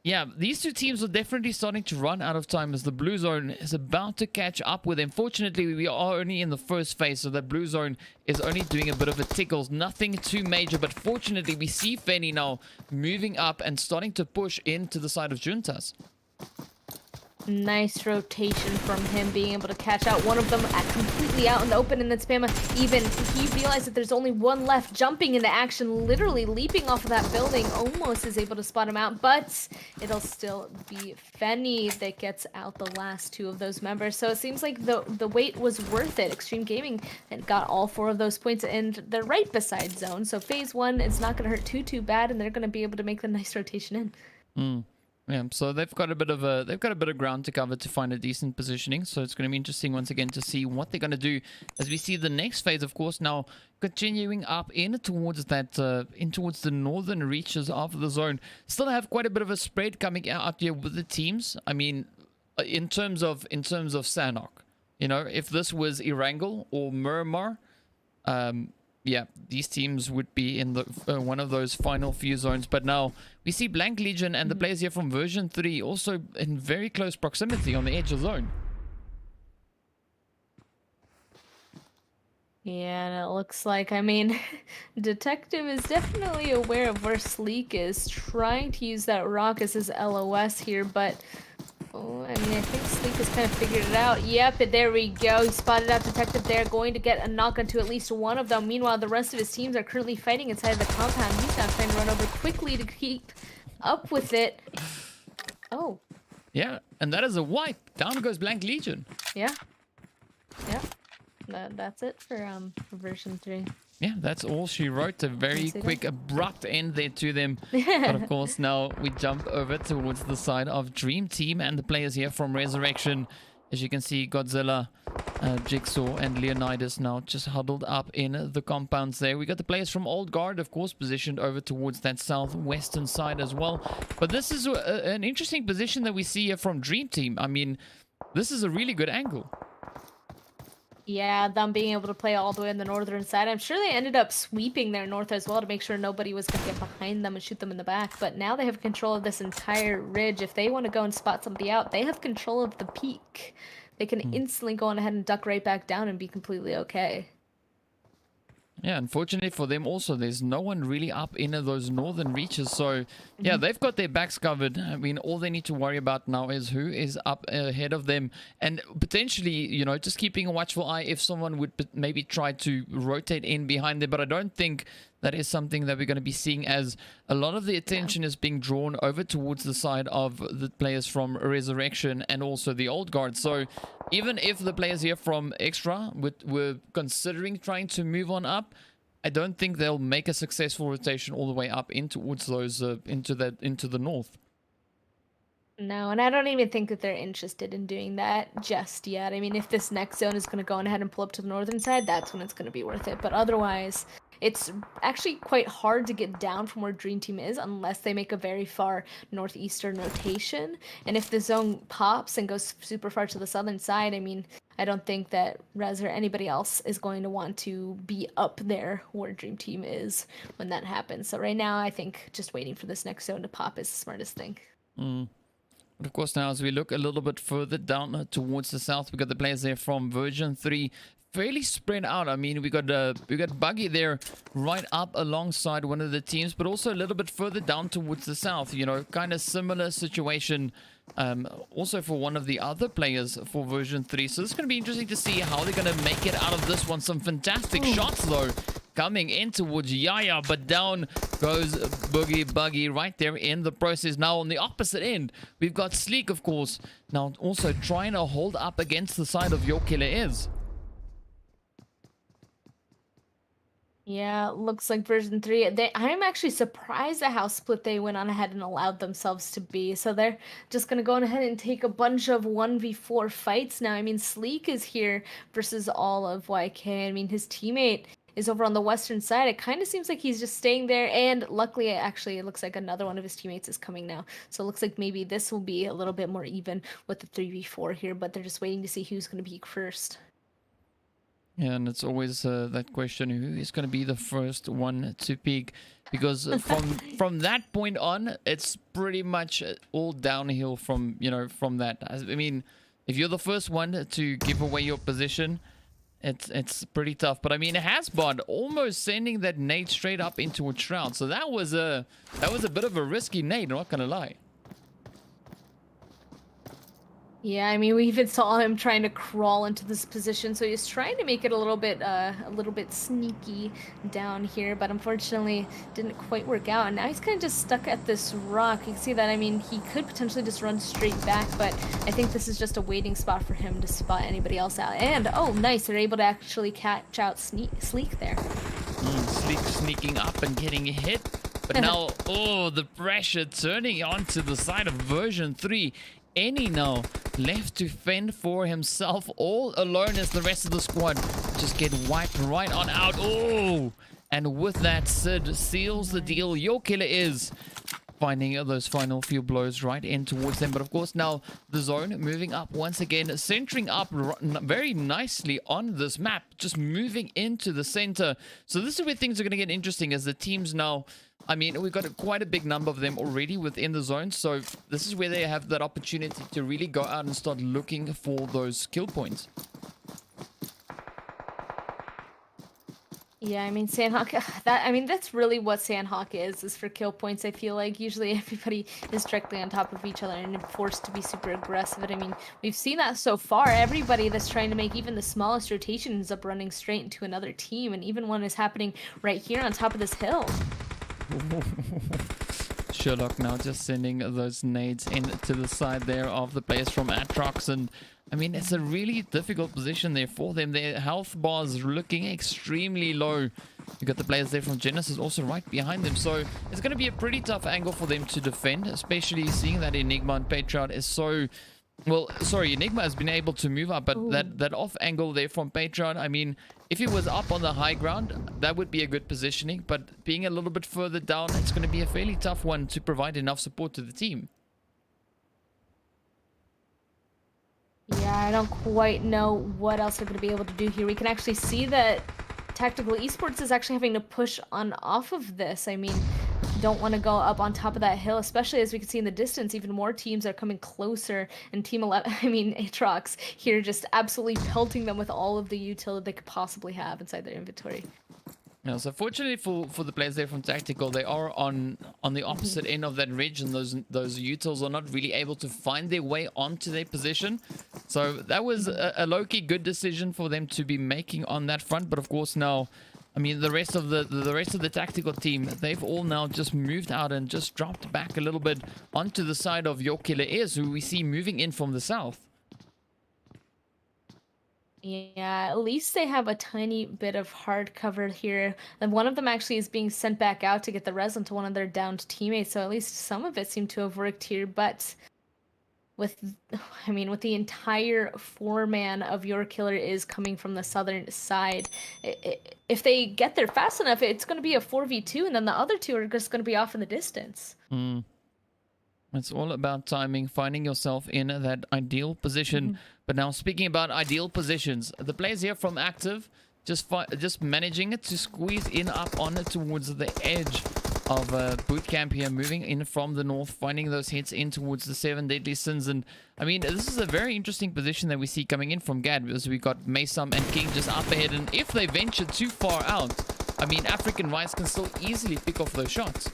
yeah, these two teams are definitely starting to run out of time as the blue zone is about to catch up with them. Fortunately, we are only in the first phase, so the blue zone is only doing a bit of a tickles. Nothing too major, but fortunately, we see Fenny now moving up and starting to push into the side of Juntas. Nice rotation from him, being able to catch out one of them completely out in the open, and then Spamma, even he realized that there's only one left, jumping into action, literally leaping off of that building, almost is able to spot him out, but it'll still be Fenny that gets out the last two of those members. So it seems like the wait was worth it. Extreme Gaming and got all 4 of those points, and they're right beside zone, so phase 1 is not going to hurt too bad, and they're going to be able to make the nice rotation in. Yeah, so they've got a bit of ground to cover to find a decent positioning. So it's going to be interesting once again to see what they're going to do as we see the next phase, of course, now continuing up in towards the northern reaches of the zone. Still have quite a bit of a spread coming out here with the teams. I mean, in terms of Sanhok, you know, if this was Erangel or Miramar, yeah, these teams would be in the one of those final few zones. But now we see Blank Legion and the players here from version 3 also in very close proximity on the edge of zone. Yeah, and it looks like, I mean, Detective is definitely aware of where Sleek is, trying to use that rock as his LOS here, but oh, I mean, I think Sleek has kind of figured it out. Yep, there we go. He spotted out Detective there, going to get a knock onto at least one of them. Meanwhile, the rest of his teams are currently fighting inside the compound. He's now trying to run over quickly to keep up with it. Oh. Yeah, and that is a wipe. Down goes Blank Legion. Yeah. Yeah. That's it for version 3. Yeah, that's all she wrote. A very quick, abrupt end there to them. But of course, now we jump over towards the side of Dream Team and the players here from Resurrection. As you can see, Godzilla, Jigsaw, and Leonidas now just huddled up in the compounds there. We got the players from Old Guard, of course, positioned over towards that southwestern side as well. But this is an interesting position that we see here from Dream Team. I mean, this is a really good angle. Yeah, them being able to play all the way on the northern side. I'm sure they ended up sweeping their north as well to make sure nobody was going to get behind them and shoot them in the back. But now they have control of this entire ridge. If they want to go and spot somebody out, they have control of the peak. They can instantly go on ahead and duck right back down and be completely okay. Yeah, unfortunately for them also, there's no one really up in those northern reaches. So, yeah, they've got their backs covered. I mean, all they need to worry about now is who is up ahead of them. And potentially, you know, just keeping a watchful eye if someone would maybe try to rotate in behind them. But I don't think that is something that we're going to be seeing, as a lot of the attention is being drawn over towards the side of the players from Resurrection and also the Old Guard. So even if the players here from Extra were considering trying to move on up, I don't think they'll make a successful rotation all the way up in towards those into the north. No, and I don't even think that they're interested in doing that just yet. I mean, if this next zone is going to go on ahead and pull up to the northern side, that's when it's going to be worth it. But otherwise, it's actually quite hard to get down from where Dream Team is unless they make a very far northeastern rotation. And if the zone pops and goes super far to the southern side, I mean, I don't think that Rez or anybody else is going to want to be up there where Dream Team is when that happens. So right now, I think just waiting for this next zone to pop is the smartest thing. But of course, now as we look a little bit further down towards the south, we got the players there from version 3, fairly spread out. I mean, we got Buggy there right up alongside one of the teams, but also a little bit further down towards the south. You know, kind of similar situation. Also for one of the other players for version 3. So it's going to be interesting to see how they're going to make it out of this one. Some fantastic shots though coming in towards Yaya, but down goes Buggy right there in the process. Now on the opposite end, we've got Sleek, of course, now also trying to hold up against the side of Your Killer Is. Yeah, looks like version 3. I'm actually surprised at how split they went on ahead and allowed themselves to be. So they're just going to go on ahead and take a bunch of 1v4 fights now. I mean, Sleek is here versus all of YK. I mean, his teammate is over on the western side. It kind of seems like he's just staying there. And luckily, actually, it looks like another one of his teammates is coming now. So it looks like maybe this will be a little bit more even with the 3v4 here. But they're just waiting to see who's going to peak first. Yeah, and it's always that question, who is going to be the first one to peak? Because from that point on, it's pretty much all downhill from, you know, from that. I mean, if you're the first one to give away your position, it's pretty tough. But I mean, Hasbod almost sending that nade straight up into a shroud. So that was a bit of a risky nade, I'm not going to lie. Yeah, I mean, we even saw him trying to crawl into this position, so he's trying to make it a little bit sneaky down here, but unfortunately didn't quite work out. And now he's kind of just stuck at this rock. You can see that, I mean, he could potentially just run straight back, but I think this is just a waiting spot for him to spot anybody else out. And, oh, nice, they're able to actually catch out Sleek there. Sleek sneaking up and getting hit. But now, oh, the pressure turning onto the side of version 3. Any now left to fend for himself all alone as the rest of the squad just get wiped right on out. Oh, and with that, Sid seals the deal. Your Killer Is finding those final few blows right in towards them. But of course, now the zone moving up once again, centering up very nicely on this map, just moving into the center. So this is where things are going to get interesting as the teams now, I mean, we've got quite a big number of them already within the zone. So this is where they have that opportunity to really go out and start looking for those kill points. Yeah, I mean Sanhok. That's really what Sanhok is for kill points. I feel like usually everybody is directly on top of each other and forced to be super aggressive. And I mean, we've seen that so far. Everybody that's trying to make even the smallest rotation ends up running straight into another team, and even one is happening right here on top of this hill. Sherlock now just sending those nades into the side there of the players from ATROX, and I mean, it's a really difficult position there for them. Their health bars looking extremely low. You got the players there from Genesis also right behind them, so it's going to be a pretty tough angle for them to defend, especially seeing that Enigma and Patriot is so... Well, sorry, Enigma has been able to move up, but that off angle there from Patriot, I mean, if he was up on the high ground, that would be a good positioning, but being a little bit further down, it's going to be a fairly tough one to provide enough support to the team. Yeah, I don't quite know what else they're going to be able to do here. We can actually see that Tactical Esports is actually having to push on off of this. I mean, don't want to go up on top of that hill, especially as we can see in the distance, even more teams are coming closer, and Team 11, I mean, ATROX here just absolutely pelting them with all of the utility they could possibly have inside their inventory. Yeah, so fortunately for the players there from Tactical, they are on the opposite end of that ridge, and those utils are not really able to find their way onto their position. So that was a low-key good decision for them to be making on that front. But of course now, I mean, the rest of the Tactical team, they've all now just moved out and just dropped back a little bit onto the side of Your Killer Is, who we see moving in from the south. Yeah, at least they have a tiny bit of hard cover here. And one of them actually is being sent back out to get the res onto one of their downed teammates, so at least some of it seemed to have worked here. But with the entire four-man of Your Killer Is coming from the southern side, if they get there fast enough, it's going to be a 4v2, and then the other two are just going to be off in the distance. It's all about timing, finding yourself in that ideal position. But now, speaking about ideal positions, the players here from Active just managing it to squeeze in up on it towards the edge of boot camp here, moving in from the north, finding those hits in towards the 7 deadly sins. And I mean, this is a very interesting position that we see coming in from GAD, because we got Maysam and King just up ahead, and if they venture too far out, I mean, African Rice can still easily pick off those shots.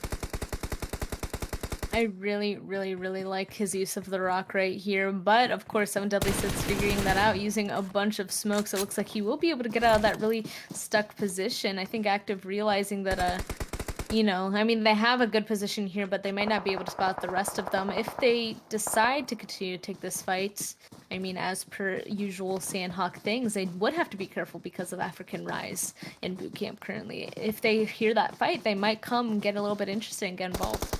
I really, really, really like his use of the rock right here, but of course 7 Deadly Sins figuring that out, using a bunch of smokes. It looks like he will be able to get out of that really stuck position. I think Active realizing that, you know, I mean, they have a good position here, but they might not be able to spot the rest of them. If they decide to continue to take this fight, I mean, as per usual Sanhok things, they would have to be careful because of African Rise in boot camp currently. If they hear that fight, they might come and get a little bit interested and get involved.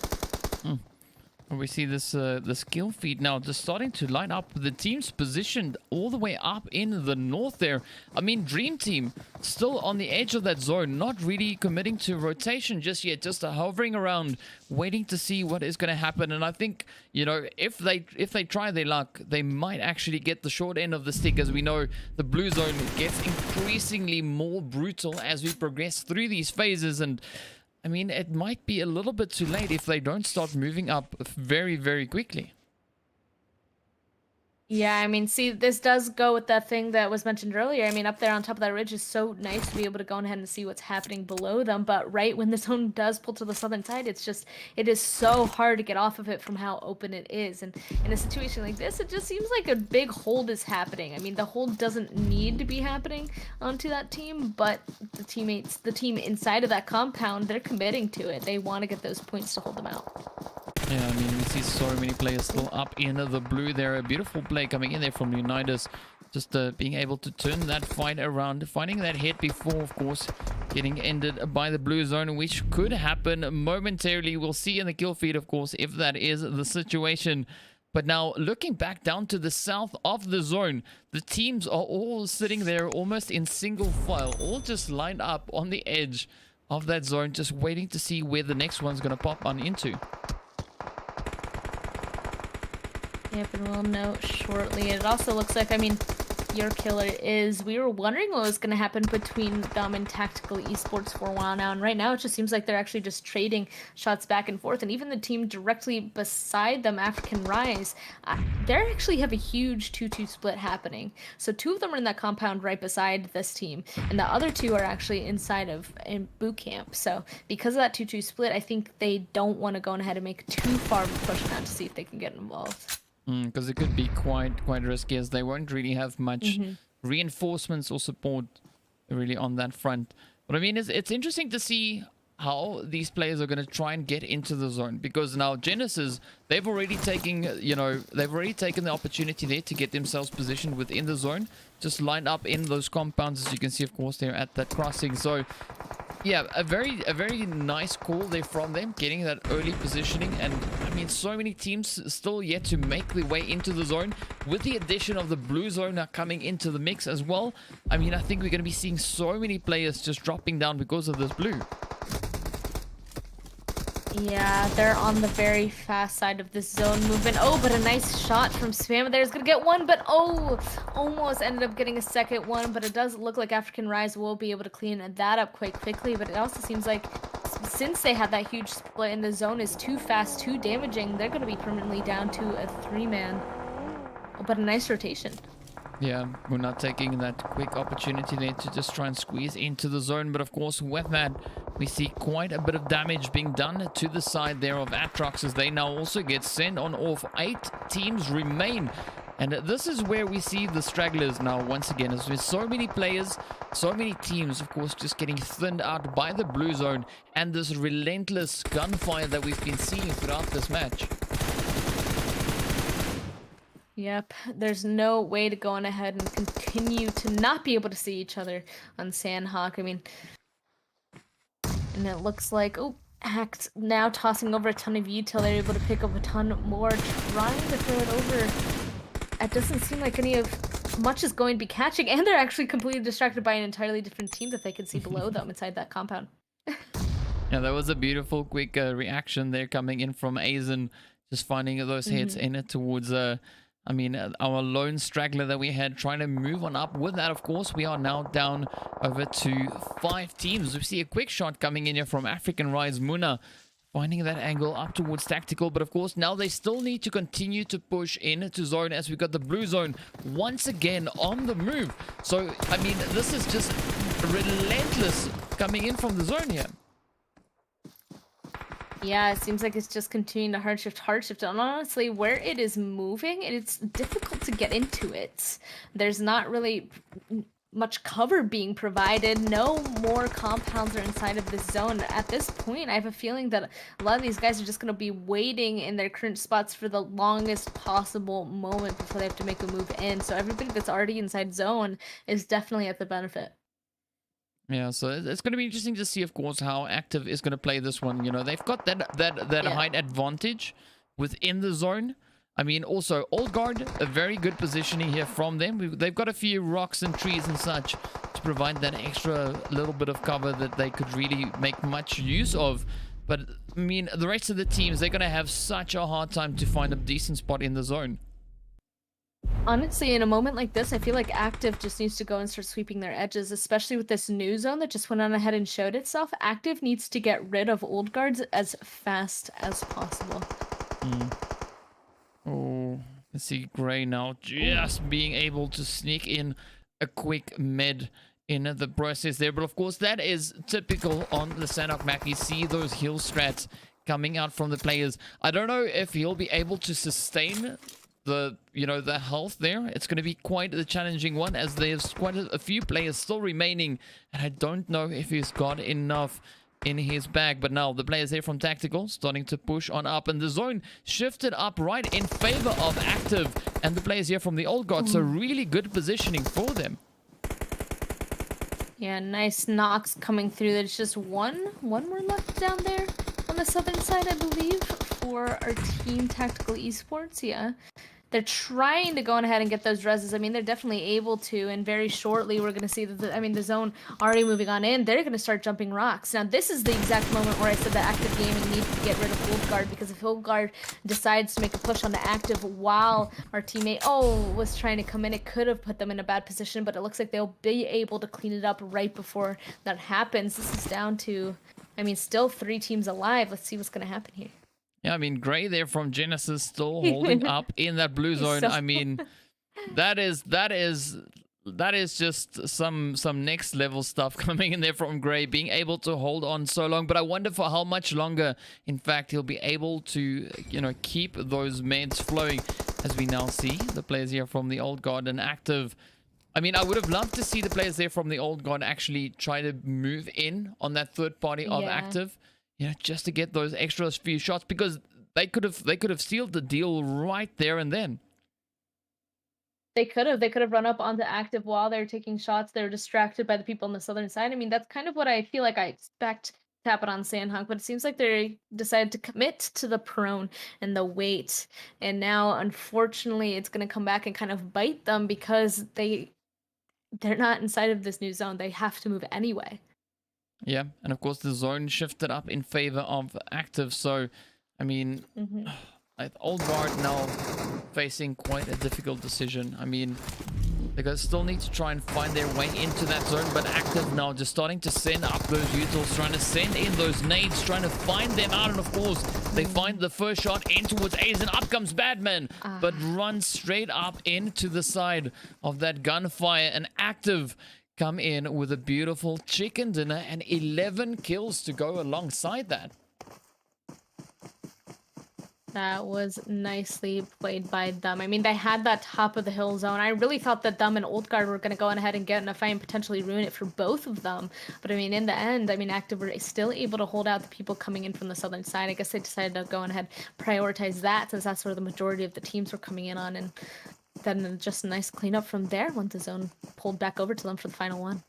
We see this skill feed now just starting to line up. The team's positioned all the way up in the north there. I mean, Dream Team still on the edge of that zone, not really committing to rotation just yet, just hovering around, waiting to see what is going to happen. And I think, you know, if they try their luck, they might actually get the short end of the stick. As we know, the blue zone gets increasingly more brutal as we progress through these phases, and I mean, it might be a little bit too late if they don't start moving up very, very quickly. Yeah, I mean, see, this does go with that thing that was mentioned earlier. I mean, up there on top of that ridge is so nice to be able to go ahead and see what's happening below them. But right when the zone does pull to the southern side, it is so hard to get off of it from how open it is. And in a situation like this, it just seems like a big hold is happening. I mean, the hold doesn't need to be happening onto that team, but the team inside of that compound, they're committing to it. They want to get those points to hold them out. Yeah, I mean, we see so many players still up in the blue there. A beautiful play coming in there from Unitas. Just being able to turn that fight around, finding that hit before, of course, getting ended by the blue zone, which could happen momentarily. We'll see in the kill feed, of course, if that is the situation. But now, looking back down to the south of the zone, the teams are all sitting there almost in single file, all just lined up on the edge of that zone, just waiting to see where the next one's going to pop on into. Yep, and we'll know shortly. It also looks like, I mean, your killer is. We were wondering what was going to happen between them and Tactical Esports for a while now, and right now it just seems like they're actually just trading shots back and forth. And even the team directly beside them, African Rise, they actually have a huge 2-2 split happening. So 2 of them are in that compound right beside this team, and the other 2 are actually inside of boot camp. So because of that 2-2 split, I think they don't want to go ahead and make too far of a push now to see if they can get involved. Because it could be quite risky, as they won't really have much reinforcements or support really on that front. But I mean, it's interesting to see how these players are going to try and get into the zone, because now Genesis, they've already taken the opportunity there to get themselves positioned within the zone, just lined up in those compounds, as you can see. Of course, they're at that crossing. So yeah, a very nice call there from them, getting that early positioning. And I mean, so many teams still yet to make their way into the zone, with the addition of the blue zone now coming into the mix as well. I mean, I think we're going to be seeing so many players just dropping down because of this blue. Yeah, they're on the very fast side of this zone movement. Oh, but a nice shot from Spam there is going to get one, but oh, almost ended up getting a second one. But it does look like African Rise will be able to clean that up quite quickly. But it also seems like since they had that huge split and the zone is too fast, too damaging, they're going to be permanently down to a 3-man. Oh, but a nice rotation. Yeah, we're not taking that quick opportunity there to just try and squeeze into the zone. But of course, with that, we see quite a bit of damage being done to the side there of ATROX, as they now also get sent on off. 8 teams remain. And this is where we see the stragglers now once again, as there's so many players, so many teams, of course, just getting thinned out by the blue zone and this relentless gunfire that we've been seeing throughout this match. Yep, there's no way to go on ahead and continue to not be able to see each other on Sanhok. I mean, and it looks like, oh, Act now tossing over a ton of util. They're able to pick up a ton more, trying to throw it over. It doesn't seem like much is going to be catching, and they're actually completely distracted by an entirely different team that they can see below them inside that compound. Yeah, that was a beautiful, quick reaction there coming in from Aizen, just finding those heads in it towards I mean, our lone straggler that we had, trying to move on up. With that, of course, we are now down over to 5 teams. We see a quick shot coming in here from African Rise. Muna finding that angle up towards Tactical. But of course, now they still need to continue to push into zone, as we've got the blue zone once again on the move. So, I mean, this is just relentless coming in from the zone here. Yeah, it seems like it's just continuing to hard shift. And honestly, where it is moving, it's difficult to get into it. There's not really much cover being provided. No more compounds are inside of this zone. At this point, I have a feeling that a lot of these guys are just going to be waiting in their current spots for the longest possible moment before they have to make a move in. So everybody that's already inside zone is definitely at the benefit. Yeah, so it's going to be interesting to see, of course, how Active is going to play this one. You know, they've got that height advantage within the zone. I mean, also, Old Guard, a very good positioning here from them. They've got a few rocks and trees and such to provide that extra little bit of cover that they could really make much use of. But, I mean, the rest of the teams, they're going to have such a hard time to find a decent spot in the zone. Honestly, in a moment like this, I feel like Active just needs to go and start sweeping their edges, especially with this new zone that just went on ahead and showed itself. Active needs to get rid of Old Guards as fast as possible. Oh, let's see Gray now just being able to sneak in a quick med in the process there. But of course, that is typical on the Sanhok map. You see those heal strats coming out from the players. I don't know if he'll be able to sustain the health there. It's going to be quite a challenging one, as there's quite a few players still remaining, and I don't know if he's got enough in his bag. But now the players here from Tactical starting to push on up, and the zone shifted up right in favor of Active and the players here from the Old Guard. So really good positioning for them. Yeah, nice knocks coming through. There's just one more left down there on the southern side, I believe, for our team Tactical Esports. Yeah. they're trying to go on ahead and get those reses. I mean, they're definitely able to, and very shortly we're going to see that, the zone already moving on in, they're going to start jumping rocks. Now, this is the exact moment where I said that Active Gaming needs to get rid of Old Guard, because if Old Guard decides to make a push on the Active while our teammate, was trying to come in, it could have put them in a bad position, but it looks like they'll be able to clean it up right before that happens. This is down to, still 3 teams alive. Let's see what's going to happen here. Yeah, I mean, Gray there from Genesis still holding up in that blue zone. I mean, that is just some next level stuff coming in there from Gray, being able to hold on so long. But I wonder for how much longer, in fact, he'll be able to, keep those meds flowing, as we now see the players here from the Old Guard and Active. I mean, I would have loved to see the players there from the Old Guard actually try to move in on that third party of Active. Just to get those extra few shots, because they could have sealed the deal right there and then. They could have run up onto Active while they're taking shots. They're distracted by the people on the southern side. I mean, that's kind of what I feel like I expect to happen on Sanhok, but it seems like they decided to commit to the prone and the wait. And now, unfortunately, it's going to come back and kind of bite them, because they're not inside of this new zone. They have to move anyway. Yeah, and of course the zone shifted up in favor of Active. So, I mean, Old Guard now facing quite a difficult decision. I mean, they're going to still need to try and find their way into that zone, but Active now just starting to send up those utils, trying to send in those nades, trying to find them out. And of course, they find the first shot in towards A's, and up comes Badman, but runs straight up into the side of that gunfire. And Active come in with a beautiful chicken dinner and 11 kills to go alongside that. That was nicely played by them. I mean, they had that top of the hill zone. I really thought that them and Old Guard were going to go on ahead and get in a fight and potentially ruin it for both of them. But I mean, in the end, Active were still able to hold out the people coming in from the southern side. I guess they decided to go on ahead, prioritize that, since that's where the majority of the teams were coming in on. And then just a nice cleanup from there once the zone pulled back over to them for the final one.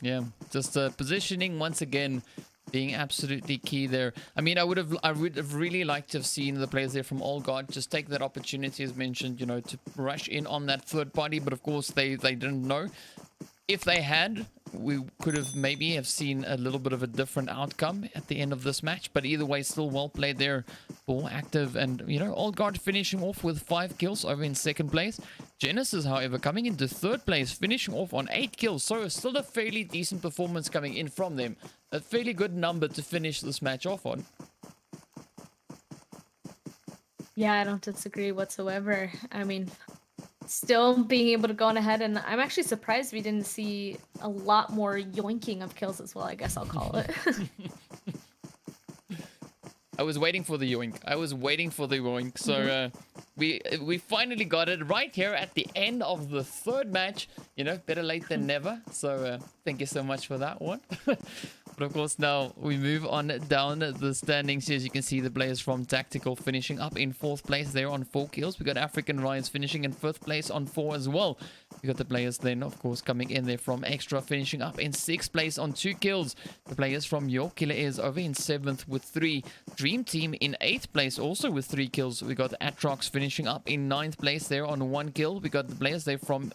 Yeah, just positioning once again being absolutely key there. I mean, I would have really liked to have seen the players there from Old Guard just take that opportunity, as mentioned, to rush in on that third party. But of course, they didn't know. If they had, we could have maybe have seen a little bit of a different outcome at the end of this match. But either way, still well played there for Active. And, Old Guard finishing off with 5 kills over in second place. Genesis, however, coming into third place, finishing off on 8 kills. So still a fairly decent performance coming in from them. A fairly good number to finish this match off on. Yeah, I don't disagree whatsoever. I mean, still being able to go on ahead, and I'm actually surprised we didn't see a lot more yoinking of kills as well, I guess I'll call it. I was waiting for the yoink. So we finally got it right here at the end of the third match. Better late than never. So thank you so much for that one. But of course, now we move on down the standings here. As you can see, the players from Tactical finishing up in 4th place. They're on 4 kills. We got African Rise finishing in 5th place on 4 as well. We got the players then, of course, coming in there from Extra finishing up in 6th place on 2 kills. The players from Your Killer is over in 7th with 3. Dream Team in 8th place also with 3 kills. We got ATROX finishing up in 9th place there on 1 kill. We got the players there from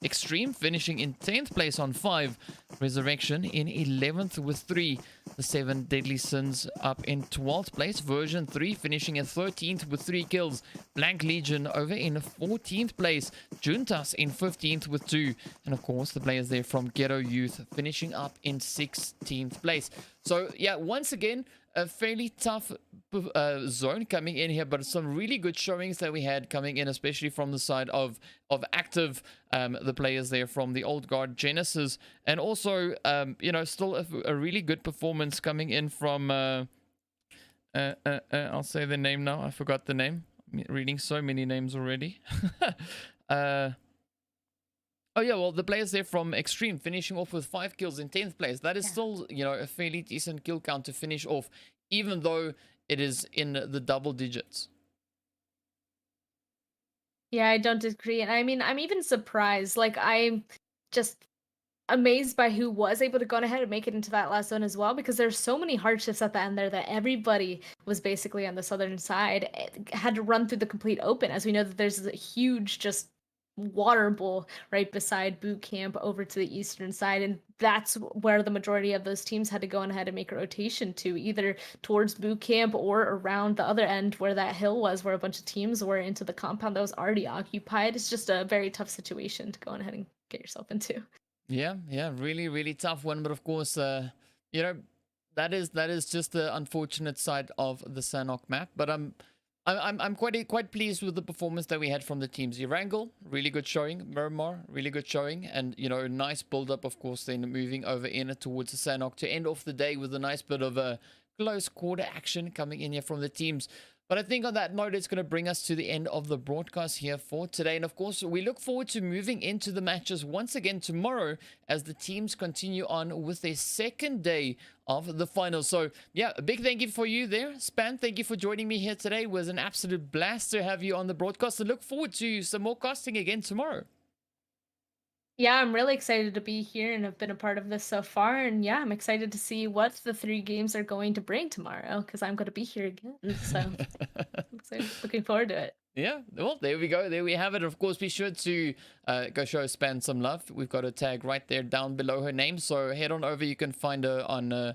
Extreme finishing in 10th place on 5. Resurrection in 11th with 3. The 7 Deadly Sins up in 12th place. Version 3 finishing in 13th with 3 kills. Blank Legion over in 14th place. Juntas in 15th with 2. And of course, the players there from Ghetto Youth finishing up in 16th place. So yeah, once again, a fairly tough zone coming in here, but some really good showings that we had coming in, especially from the side of Active, the players there from the Old Guard Genesis, and also still a really good performance coming in from I'll say the name now, I forgot the name, I'm reading so many names already. Oh yeah, well, the players there from Extreme finishing off with 5 kills in 10th place. That is still, a fairly decent kill count to finish off, even though it is in the double digits. Yeah, I don't disagree. And I mean, I'm even surprised. Like, I'm just amazed by who was able to go ahead and make it into that last zone as well, because there's so many hardships at the end there that everybody was basically on the southern side had to run through the complete open, as we know that there's a huge just water bowl right beside boot camp over to the eastern side, and that's where the majority of those teams had to go ahead and make a rotation to, either towards boot camp or around the other end where that hill was, where a bunch of teams were into the compound that was already occupied. It's just a very tough situation to go ahead and get yourself into. Yeah, really, really tough one. But of course, you know, that is just the unfortunate side of the Sanhok map. But I'm quite pleased with the performance that we had from the teams. Erangel, really good showing. Miramar, really good showing, and nice build up. Of course, then moving over in towards the Sanhok to end off the day with a nice bit of a close quarter action coming in here from the teams. But I think on that note, it's going to bring us to the end of the broadcast here for today. And of course, we look forward to moving into the matches once again tomorrow as the teams continue on with their second day of the final. So yeah, a big thank you for you there, Span. Thank you for joining me here today. It was an absolute blast to have you on the broadcast. I look forward to some more casting again tomorrow. Yeah, I'm really excited to be here and have been a part of this so far. And yeah, I'm excited to see what the 3 games are going to bring tomorrow, because I'm going to be here again. So I'm excited, looking forward to it. Yeah, well, there we go. There we have it. Of course, be sure to go show Span some love. We've got a tag right there down below her name. So head on over. You can find her on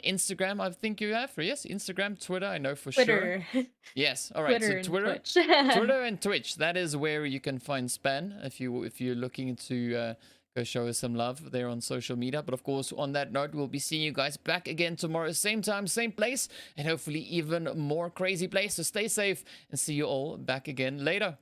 Instagram, I think you have. Yes, Instagram, Twitter, I know for Twitter. sure. Yes, all right. Twitter so Twitter, and Twitch. Twitter and Twitch. That is where you can find Span if you're looking to go show us some love there on social media. But of course, on that note, we'll be seeing you guys back again tomorrow, same time, same place, and hopefully even more crazy place. So stay safe and see you all back again later.